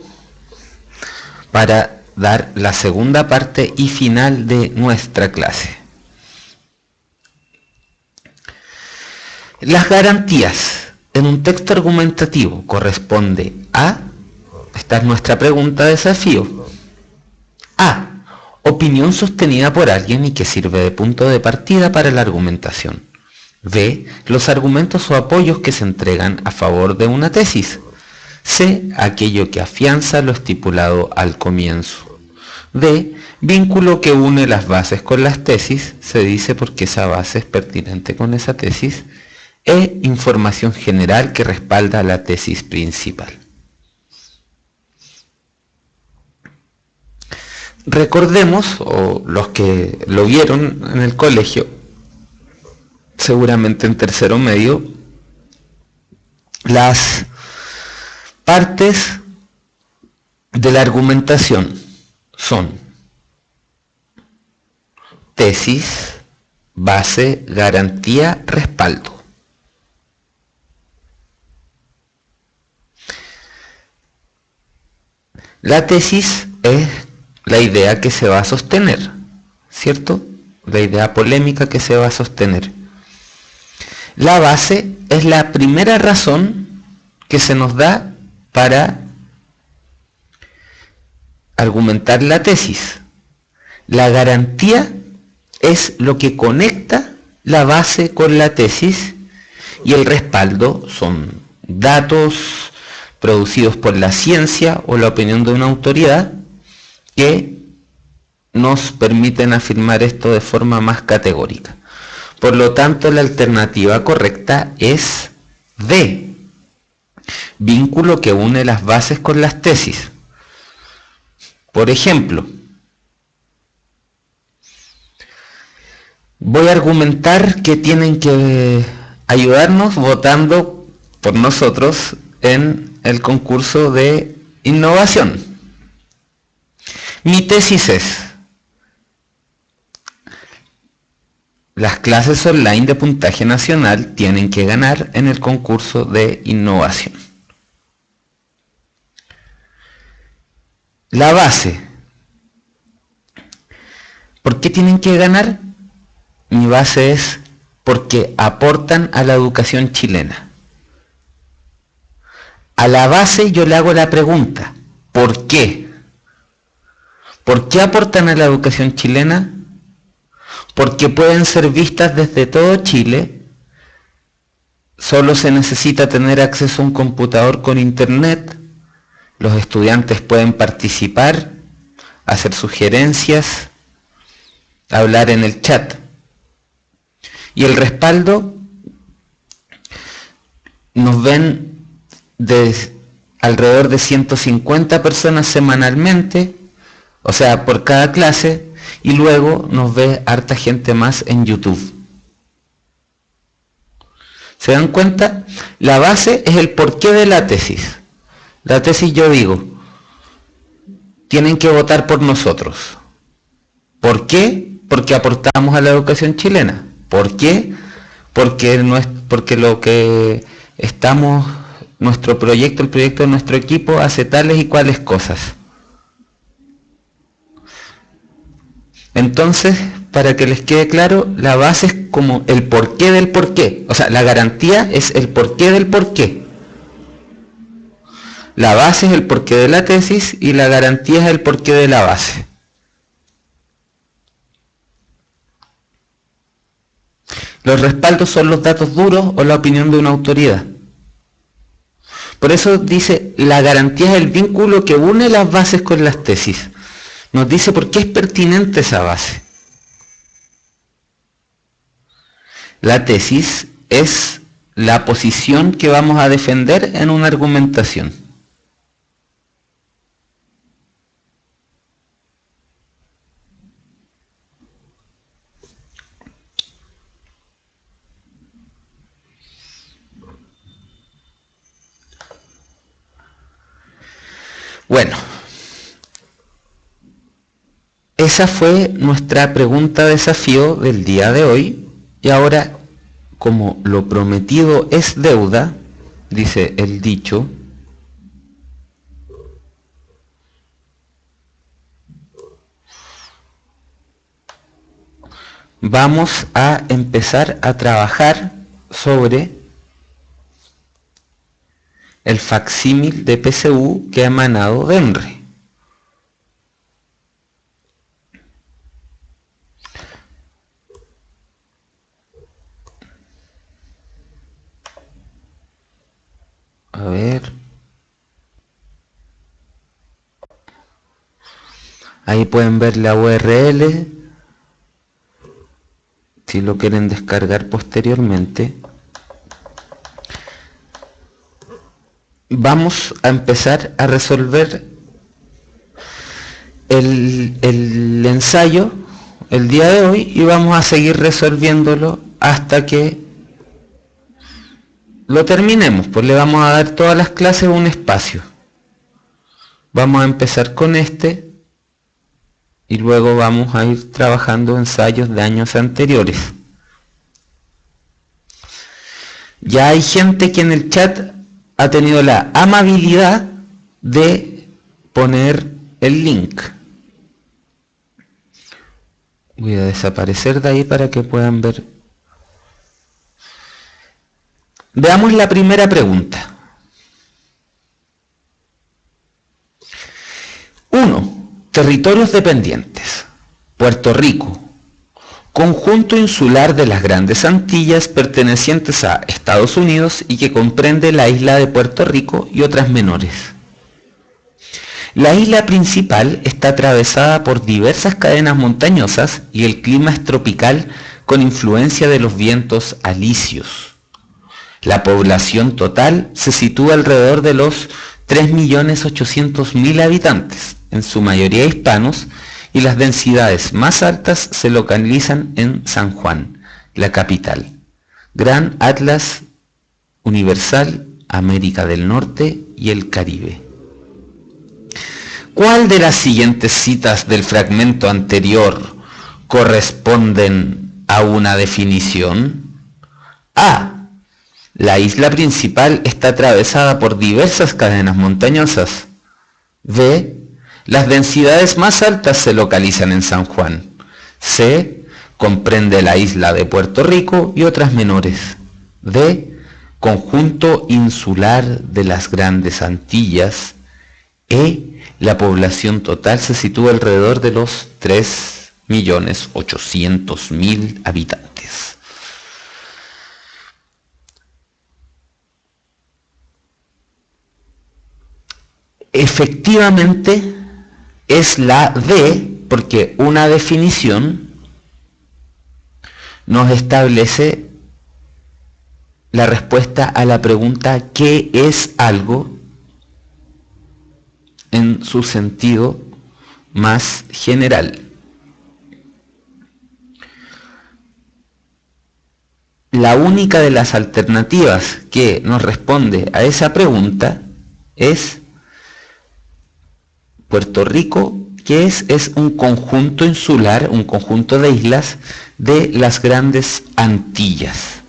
para dar la segunda parte y final de nuestra clase. Las garantías en un texto argumentativo corresponde a, esta es nuestra pregunta de desafío, A, opinión sostenida por alguien y que sirve de punto de partida para la argumentación. B, los argumentos o apoyos que se entregan a favor de una tesis. C, aquello que afianza lo estipulado al comienzo. D, vínculo que une las bases con las tesis, se dice porque esa base es pertinente con esa tesis. E, información general que respalda la tesis principal. Recordemos, o los que lo vieron en el colegio, seguramente en tercero medio, las partes de la argumentación son tesis, base, garantía, respaldo. La tesis es la idea que se va a sostener, ¿cierto? La idea polémica que se va a sostener. La base es la primera razón que se nos da para argumentar la tesis. La garantía es lo que conecta la base con la tesis y el respaldo son datos producidos por la ciencia o la opinión de una autoridad que nos permiten afirmar esto de forma más categórica. Por lo tanto, la alternativa correcta es D, vínculo que une las bases con las tesis. Por ejemplo, voy a argumentar que tienen que ayudarnos votando por nosotros en el concurso de innovación. Mi tesis es: las clases online de puntaje nacional tienen que ganar en el concurso de innovación. La base. ¿Por qué tienen que ganar? Mi base es porque aportan a la educación chilena. A la base yo le hago la pregunta, ¿por qué? ¿Por qué aportan a la educación chilena? Porque pueden ser vistas desde todo Chile, solo se necesita tener acceso a un computador con internet, los estudiantes pueden participar, hacer sugerencias, hablar en el chat. Y el respaldo nos ven de alrededor de 150 personas semanalmente, o sea, por cada clase, y luego nos ve harta gente más en YouTube. ¿Se dan cuenta? La base es el porqué de la tesis. La tesis, yo digo, tienen que votar por nosotros. ¿Por qué? Porque aportamos a la educación chilena. ¿Por qué? Porque lo que estamos, nuestro proyecto, el proyecto de nuestro equipo hace tales y cuales cosas. Entonces, para que les quede claro, la base es como el porqué del porqué. O sea, la garantía es el porqué del porqué. La base es el porqué de la tesis y la garantía es el porqué de la base. Los respaldos son los datos duros o la opinión de una autoridad. Por eso dice, la garantía es el vínculo que une las bases con las tesis. Nos dice por qué es pertinente esa base. La tesis es la posición que vamos a defender en una argumentación. Bueno, esa fue nuestra pregunta desafío del día de hoy. Y ahora, como lo prometido es deuda, dice el dicho, vamos a empezar a trabajar sobre el facsímil de PSU que ha emanado DEMRE. A ver. Ahí pueden ver la URL si lo quieren descargar posteriormente. Vamos a empezar a resolver el ensayo el día de hoy y vamos a seguir resolviéndolo hasta que lo terminemos. Pues le vamos a dar todas las clases un espacio. Vamos a empezar con este y luego vamos a ir trabajando ensayos de años anteriores. Ya hay gente que en el chat ha tenido la amabilidad de poner el link. Voy a desaparecer de ahí para que puedan ver. Veamos la primera pregunta. 1. Territorios dependientes. Puerto Rico. Conjunto insular de las Grandes Antillas pertenecientes a Estados Unidos y que comprende la isla de Puerto Rico y otras menores. La isla principal está atravesada por diversas cadenas montañosas y el clima es tropical con influencia de los vientos alisios. La población total se sitúa alrededor de los 3.800.000 habitantes, en su mayoría hispanos, y las densidades más altas se localizan en San Juan, la capital. Gran Atlas Universal, América del Norte y el Caribe. ¿Cuál de las siguientes citas del fragmento anterior corresponden a una definición? A. La isla principal está atravesada por diversas cadenas montañosas. B. Las densidades más altas se localizan en San Juan. C. Comprende la isla de Puerto Rico y otras menores. D. Conjunto insular de las Grandes Antillas. E. La población total se sitúa alrededor de los 3.800.000 habitantes. Efectivamente es la D, porque una definición nos establece la respuesta a la pregunta ¿qué es algo? En su sentido más general. La única de las alternativas que nos responde a esa pregunta es Puerto Rico, que es un conjunto insular, un conjunto de islas de las Grandes Antillas.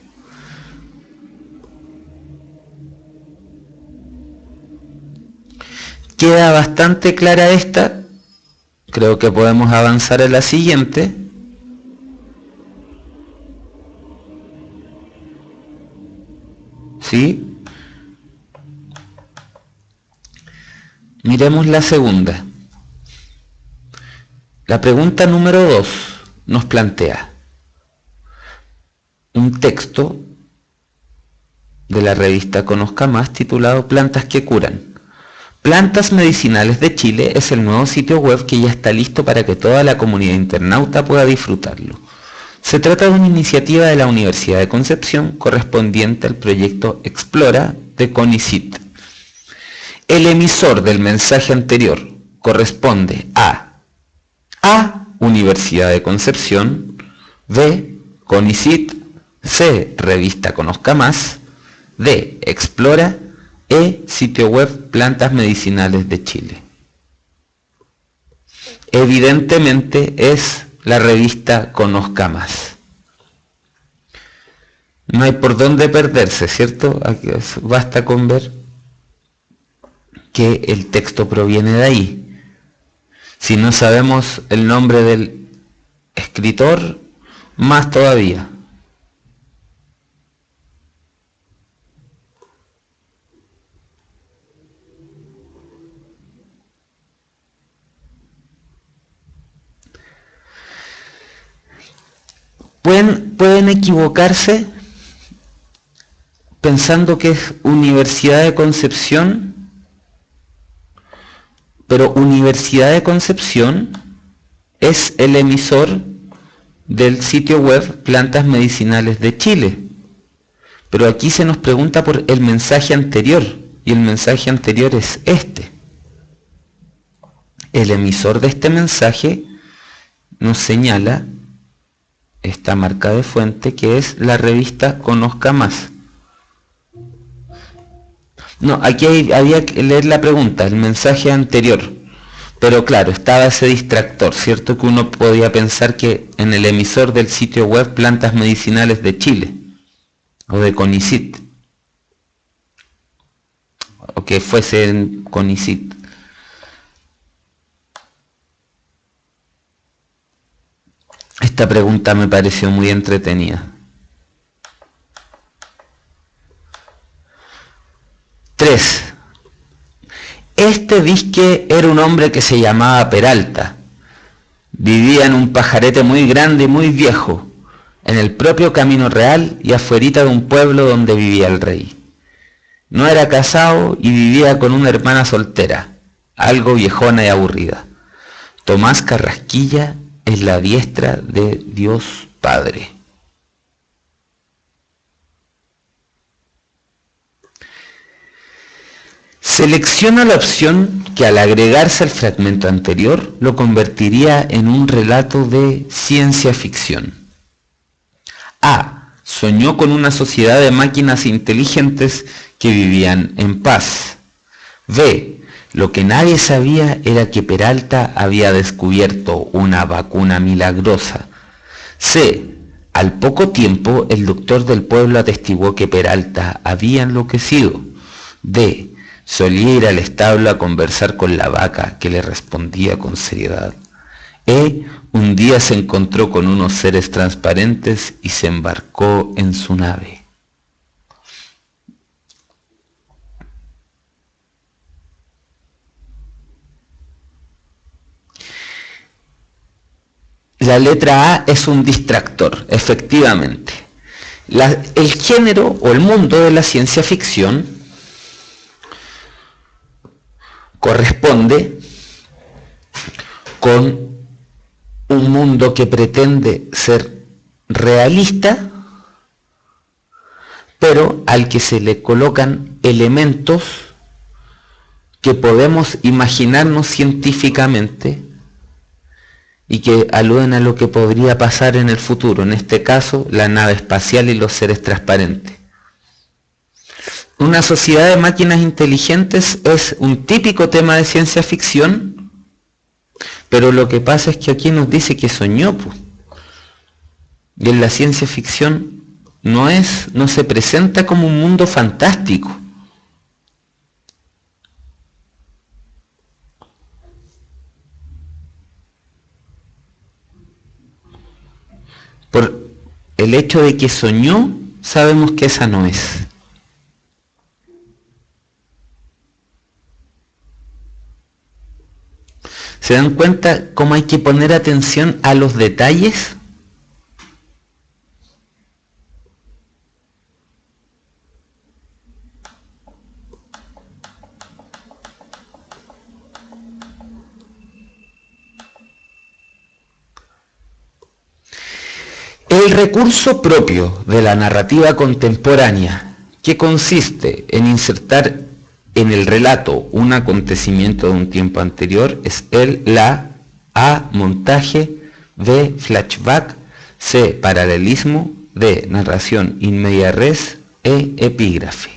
Queda bastante clara esta. Creo que podemos avanzar a la siguiente. ¿Sí? Miremos la segunda. La pregunta número 2 nos plantea un texto de la revista Conozca Más titulado Plantas que curan. Plantas Medicinales de Chile es el nuevo sitio web que ya está listo para que toda la comunidad internauta pueda disfrutarlo. Se trata de una iniciativa de la Universidad de Concepción correspondiente al proyecto Explora de CONICYT. El emisor del mensaje anterior corresponde a Universidad de Concepción, B. CONICYT, C. Revista Conozca Más, D. Explora, E. Sitio web Plantas Medicinales de Chile. Evidentemente es la revista Conozca Más. No hay por dónde perderse, ¿cierto? Aquí basta con ver que el texto proviene de ahí. Si no sabemos el nombre del escritor más todavía. Pueden equivocarse pensando que es Universidad de Concepción, pero Universidad de Concepción es el emisor del sitio web Plantas Medicinales de Chile. Pero aquí se nos pregunta por el mensaje anterior, y el mensaje anterior es este. El emisor de este mensaje nos señala esta marca de fuente, que es la revista Conozca Más. No, aquí había que leer la pregunta, el mensaje anterior. Pero claro, estaba ese distractor, ¿cierto? Que uno podía pensar que en el emisor del sitio web Plantas Medicinales de Chile, o de CONICIT, o que fuese en CONICIT. Esta pregunta me pareció muy entretenida. 3. Este disque era un hombre que se llamaba Peralta. Vivía en un pajarete muy grande y muy viejo, en el propio Camino Real y afuerita de un pueblo donde vivía el rey. No era casado y vivía con una hermana soltera, algo viejona y aburrida. Tomás Carrasquilla es la diestra de Dios Padre. Selecciona la opción que al agregarse al fragmento anterior lo convertiría en un relato de ciencia ficción. A. Soñó con una sociedad de máquinas inteligentes que vivían en paz. B. Lo que nadie sabía era que Peralta había descubierto una vacuna milagrosa. C. Al poco tiempo el doctor del pueblo atestiguó que Peralta había enloquecido. D. Solía ir al establo a conversar con la vaca, que le respondía con seriedad. Un día se encontró con unos seres transparentes y se embarcó en su nave. La letra A es un distractor, efectivamente. El género o el mundo de la ciencia ficción corresponde con un mundo que pretende ser realista, pero al que se le colocan elementos que podemos imaginarnos científicamente y que aluden a lo que podría pasar en el futuro, en este caso la nave espacial y los seres transparentes. Una sociedad de máquinas inteligentes es un típico tema de ciencia ficción, pero lo que pasa es que aquí nos dice que soñó, pues. Y en la ciencia ficción no se presenta como un mundo fantástico. Por el hecho de que soñó, sabemos que esa no es. ¿Se dan cuenta cómo hay que poner atención a los detalles? El recurso propio de la narrativa contemporánea, que consiste en insertar en el relato un acontecimiento de un tiempo anterior, es A. Montaje, B. Flashback, C. Paralelismo, D. Narración in media res, E. Epígrafe.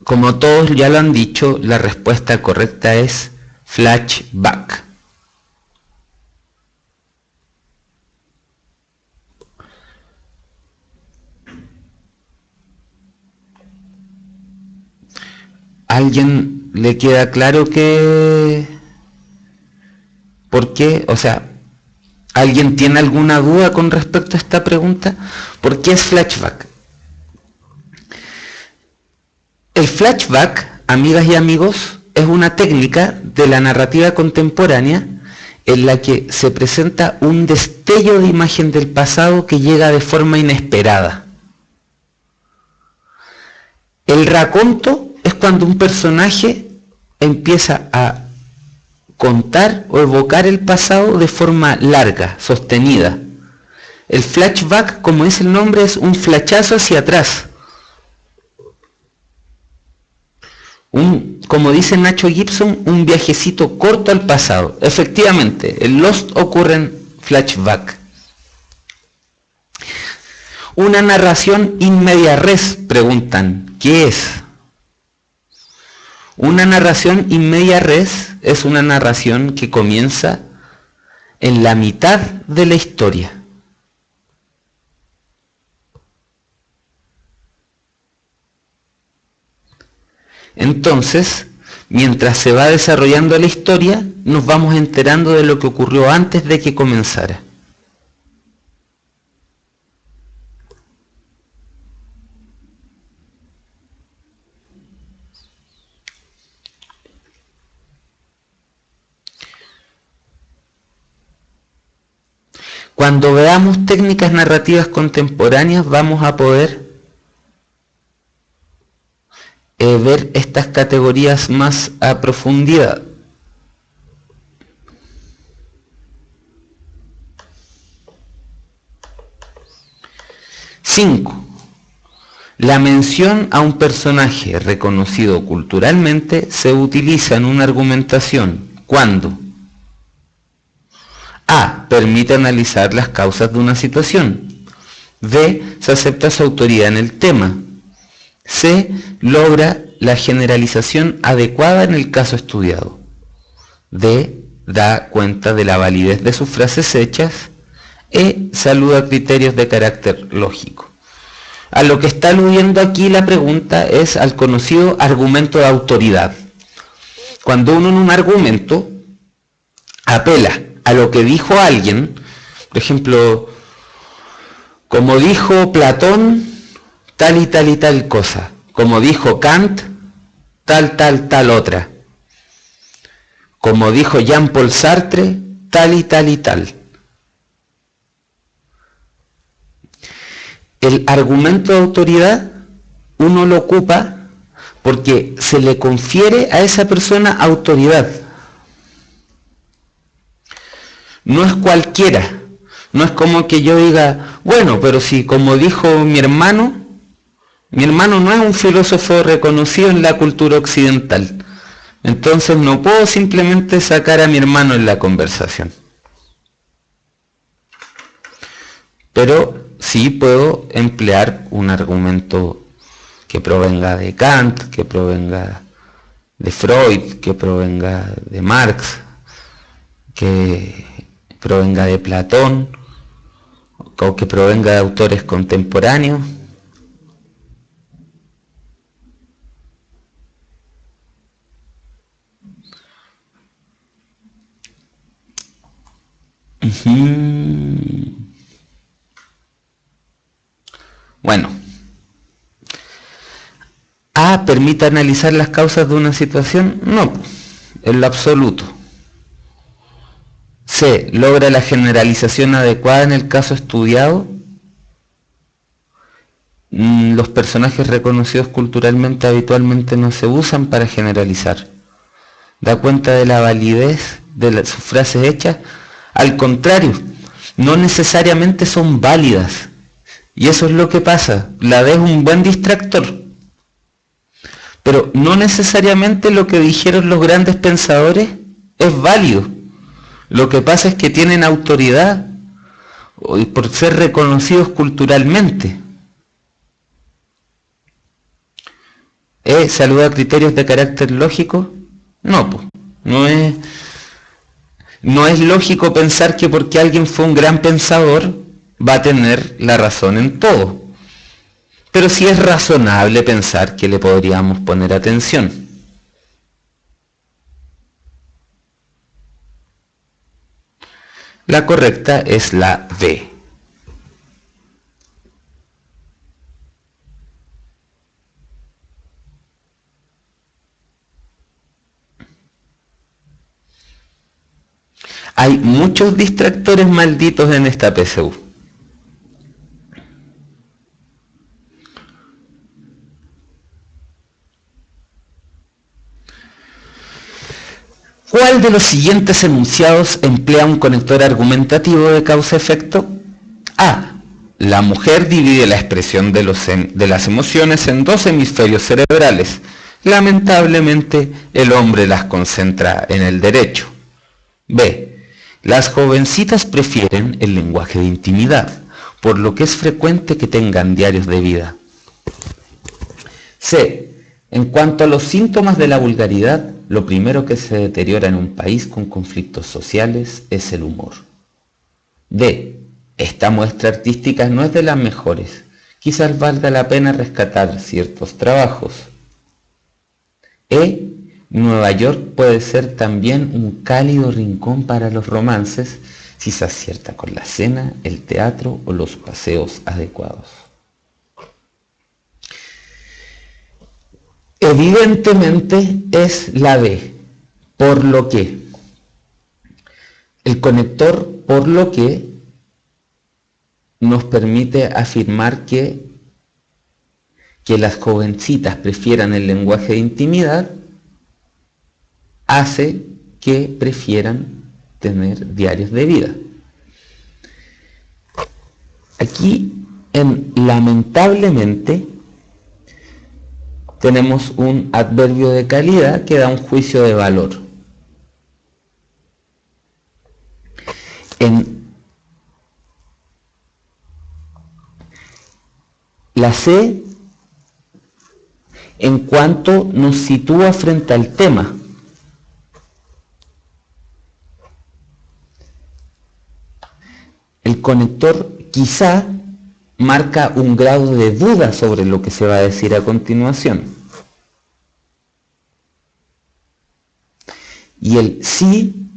Como todos ya lo han dicho, la respuesta correcta es flashback. ¿A alguien le queda claro qué ¿Por qué? O sea, ¿alguien tiene alguna duda con respecto a esta pregunta? ¿Por qué es flashback? El flashback, amigas y amigos, es una técnica de la narrativa contemporánea en la que se presenta un destello de imagen del pasado que llega de forma inesperada. El raconto es cuando un personaje empieza a contar o evocar el pasado de forma larga, sostenida. El flashback, como dice el nombre, es un flachazo hacia atrás. Como dice Nacho Gibson, un viajecito corto al pasado. Efectivamente, en Lost ocurre en flashback. Una narración in media res, preguntan, ¿qué es? Una narración in media res es una narración que comienza en la mitad de la historia. Entonces, mientras se va desarrollando la historia, nos vamos enterando de lo que ocurrió antes de que comenzara. Cuando veamos técnicas narrativas contemporáneas, vamos a poder ver estas categorías más a profundidad. Cinco. La mención a un personaje reconocido culturalmente se utiliza en una argumentación cuando A. Permite analizar las causas de una situación. B. Se acepta su autoridad en el tema. C. Logra la generalización adecuada en el caso estudiado. D. Da cuenta de la validez de sus frases hechas. E. Saluda criterios de carácter lógico. A lo que está aludiendo aquí la pregunta es al conocido argumento de autoridad. Cuando uno en un argumento apela a lo que dijo alguien, por ejemplo, como dijo Platón, tal y tal cosa, como dijo Kant, tal otra, como dijo Jean-Paul Sartre, tal y tal. El argumento de autoridad uno lo ocupa porque se le confiere a esa persona autoridad. No es cualquiera, no es como que yo diga, bueno, pero si como dijo mi hermano no es un filósofo reconocido en la cultura occidental, entonces no puedo simplemente sacar a mi hermano en la conversación. Pero sí puedo emplear un argumento que provenga de Kant, que provenga de Freud, que provenga de Marx, que provenga de Platón, o que provenga de autores contemporáneos. Bueno, A. ¿Permite analizar las causas de una situación? No, en lo absoluto. C. ¿Logra la generalización adecuada en el caso estudiado? Los personajes reconocidos culturalmente habitualmente no se usan para generalizar. ¿Da cuenta de la validez de sus frases hechas? Al contrario, no necesariamente son válidas. Y eso es lo que pasa. La D es un buen distractor. Pero no necesariamente lo que dijeron los grandes pensadores es válido. Lo que pasa es que tienen autoridad por ser reconocidos culturalmente. ¿Saluda criterios de carácter lógico? No, pues, no es lógico pensar que porque alguien fue un gran pensador va a tener la razón en todo. Pero sí es razonable pensar que le podríamos poner atención. La correcta es la B. Hay muchos distractores malditos en esta PSU. ¿Cuál de los siguientes enunciados emplea un conector argumentativo de causa-efecto? A. La mujer divide la expresión de las emociones en dos hemisferios cerebrales. Lamentablemente, el hombre las concentra en el derecho. B. Las jovencitas prefieren el lenguaje de intimidad, por lo que es frecuente que tengan diarios de vida. C. En cuanto a los síntomas de la vulgaridad, lo primero que se deteriora en un país con conflictos sociales es el humor. D. Esta muestra artística no es de las mejores. Quizás valga la pena rescatar ciertos trabajos. E. Nueva York puede ser también un cálido rincón para los romances si se acierta con la cena, el teatro o los paseos adecuados. Evidentemente es la B, por lo que el conector por lo que nos permite afirmar que las jovencitas prefieran el lenguaje de intimidad hace que prefieran tener diarios de vida. Aquí, lamentablemente, tenemos un adverbio de calidad que da un juicio de valor. En la C, en cuanto nos sitúa frente al tema. El conector quizá marca un grado de duda sobre lo que se va a decir a continuación. Y el sí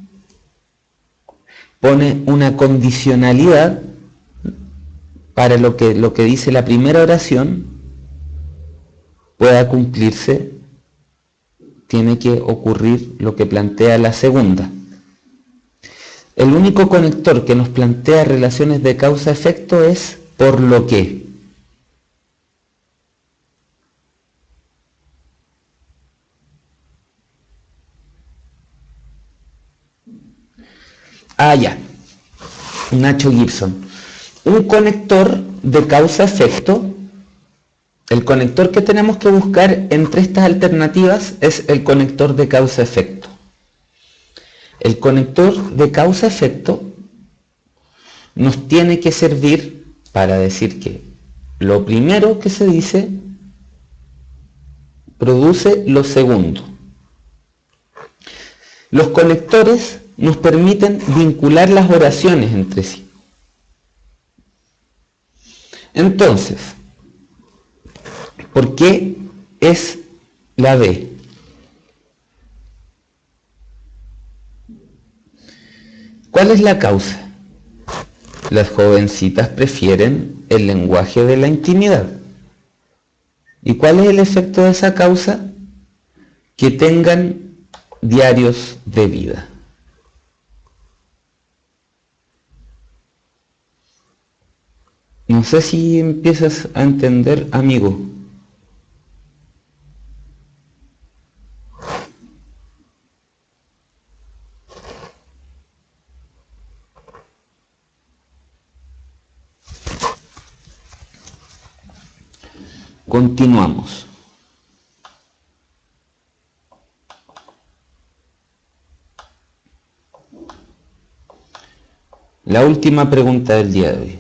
pone una condicionalidad para lo que dice la primera oración pueda cumplirse, tiene que ocurrir lo que plantea la segunda. El único conector que nos plantea relaciones de causa-efecto es por lo que. Ya. Nacho Gibson. Un conector de causa-efecto, el conector que tenemos que buscar entre estas alternativas es el conector de causa-efecto. El conector de causa-efecto nos tiene que servir para decir que lo primero que se dice produce lo segundo. Los conectores nos permiten vincular las oraciones entre sí. Entonces, ¿por qué es la B? ¿Cuál es la causa? Las jovencitas prefieren el lenguaje de la intimidad. ¿Y cuál es el efecto de esa causa? Que tengan diarios de vida. No sé si empiezas a entender, amigo. Continuamos. La última pregunta del día de hoy.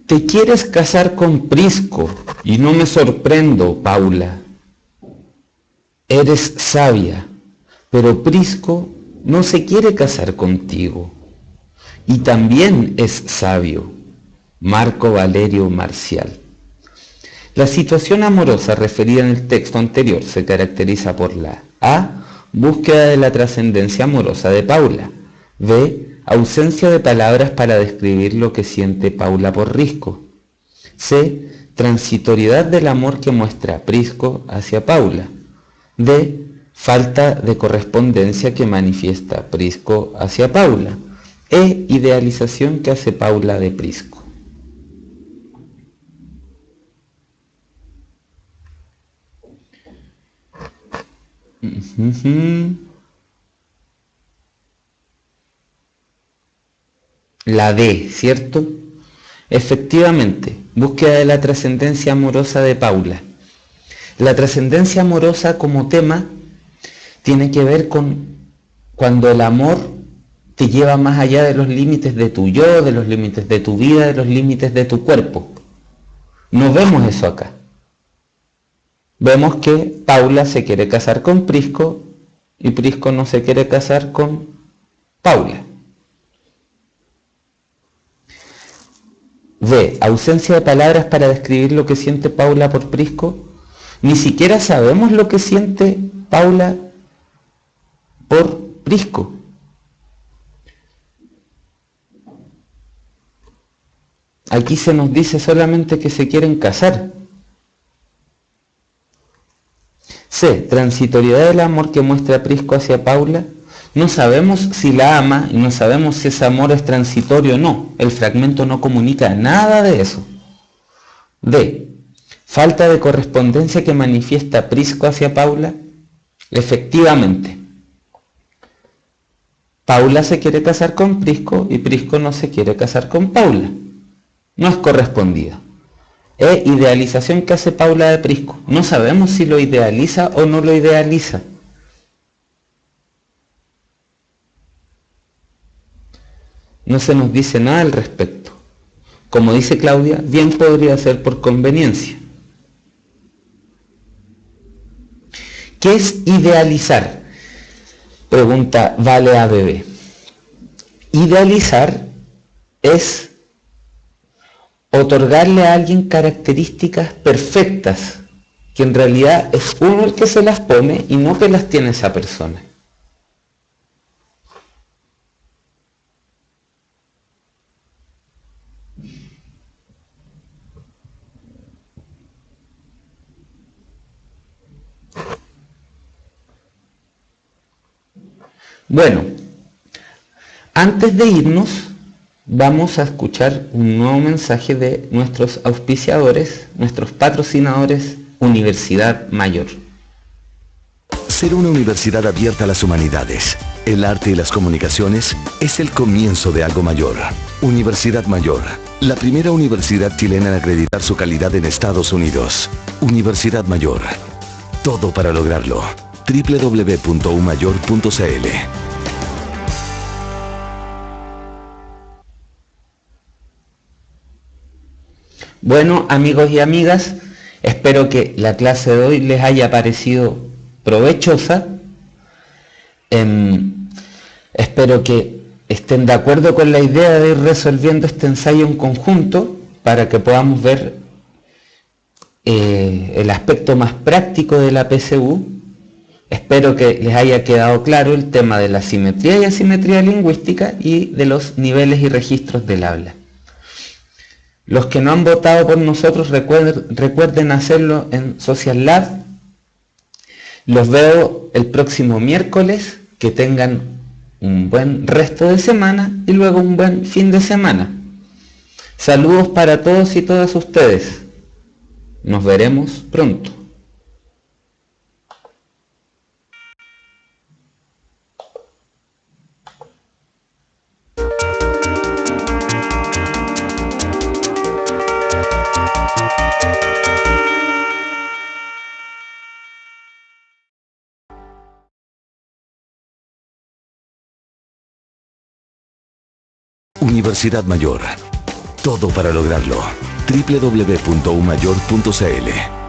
Te quieres casar con Prisco y no me sorprendo, Paula. Eres sabia, pero Prisco no se quiere casar contigo. Y también es sabio. Marco Valerio Marcial. La situación amorosa referida en el texto anterior se caracteriza por la A. Búsqueda de la trascendencia amorosa de Paula. B. Ausencia de palabras para describir lo que siente Paula por Prisco. C. Transitoriedad del amor que muestra Prisco hacia Paula. D. Falta de correspondencia que manifiesta Prisco hacia Paula. E. Idealización que hace Paula de Prisco. La D, ¿cierto? Efectivamente, búsqueda de la trascendencia amorosa de Paula. La trascendencia amorosa como tema tiene que ver con cuando el amor te lleva más allá de los límites de tu yo, de los límites de tu vida, de los límites de tu cuerpo. No vemos eso acá. Vemos que Paula se quiere casar con Prisco y Prisco no se quiere casar con Paula. D. Ausencia de palabras para describir lo que siente Paula por Prisco. Ni siquiera sabemos lo que siente Paula por Prisco. Aquí se nos dice solamente que se quieren casar. C. Transitoriedad del amor que muestra Prisco hacia Paula. No sabemos si la ama y no sabemos si ese amor es transitorio o no. El fragmento no comunica nada de eso. D. Falta de correspondencia que manifiesta Prisco hacia Paula. Efectivamente, Paula se quiere casar con Prisco y Prisco no se quiere casar con Paula. No es correspondido. E. Idealización que hace Paula de Prisco. No sabemos si lo idealiza o no lo idealiza. No se nos dice nada al respecto. Como dice Claudia, bien podría ser por conveniencia. ¿Qué es idealizar? Pregunta Vale ABB. Idealizar es otorgarle a alguien características perfectas, que en realidad es uno el que se las pone y no que las tiene esa persona. Bueno, antes de irnos, vamos a escuchar un nuevo mensaje de nuestros auspiciadores, nuestros patrocinadores, Universidad Mayor. Ser una universidad abierta a las humanidades, el arte y las comunicaciones es el comienzo de algo mayor. Universidad Mayor, la primera universidad chilena en acreditar su calidad en Estados Unidos. Universidad Mayor, todo para lograrlo. www.umayor.cl. Bueno, amigos y amigas, espero que la clase de hoy les haya parecido provechosa. Espero que estén de acuerdo con la idea de ir resolviendo este ensayo en conjunto para que podamos ver el aspecto más práctico de la PSU. Espero que les haya quedado claro el tema de la simetría y asimetría lingüística y de los niveles y registros del habla. Los que no han votado por nosotros, recuerden hacerlo en Social Lab. Los veo el próximo miércoles. Que tengan un buen resto de semana y luego un buen fin de semana. Saludos para todos y todas ustedes. Nos veremos pronto. Universidad Mayor, todo para lograrlo. www.umayor.cl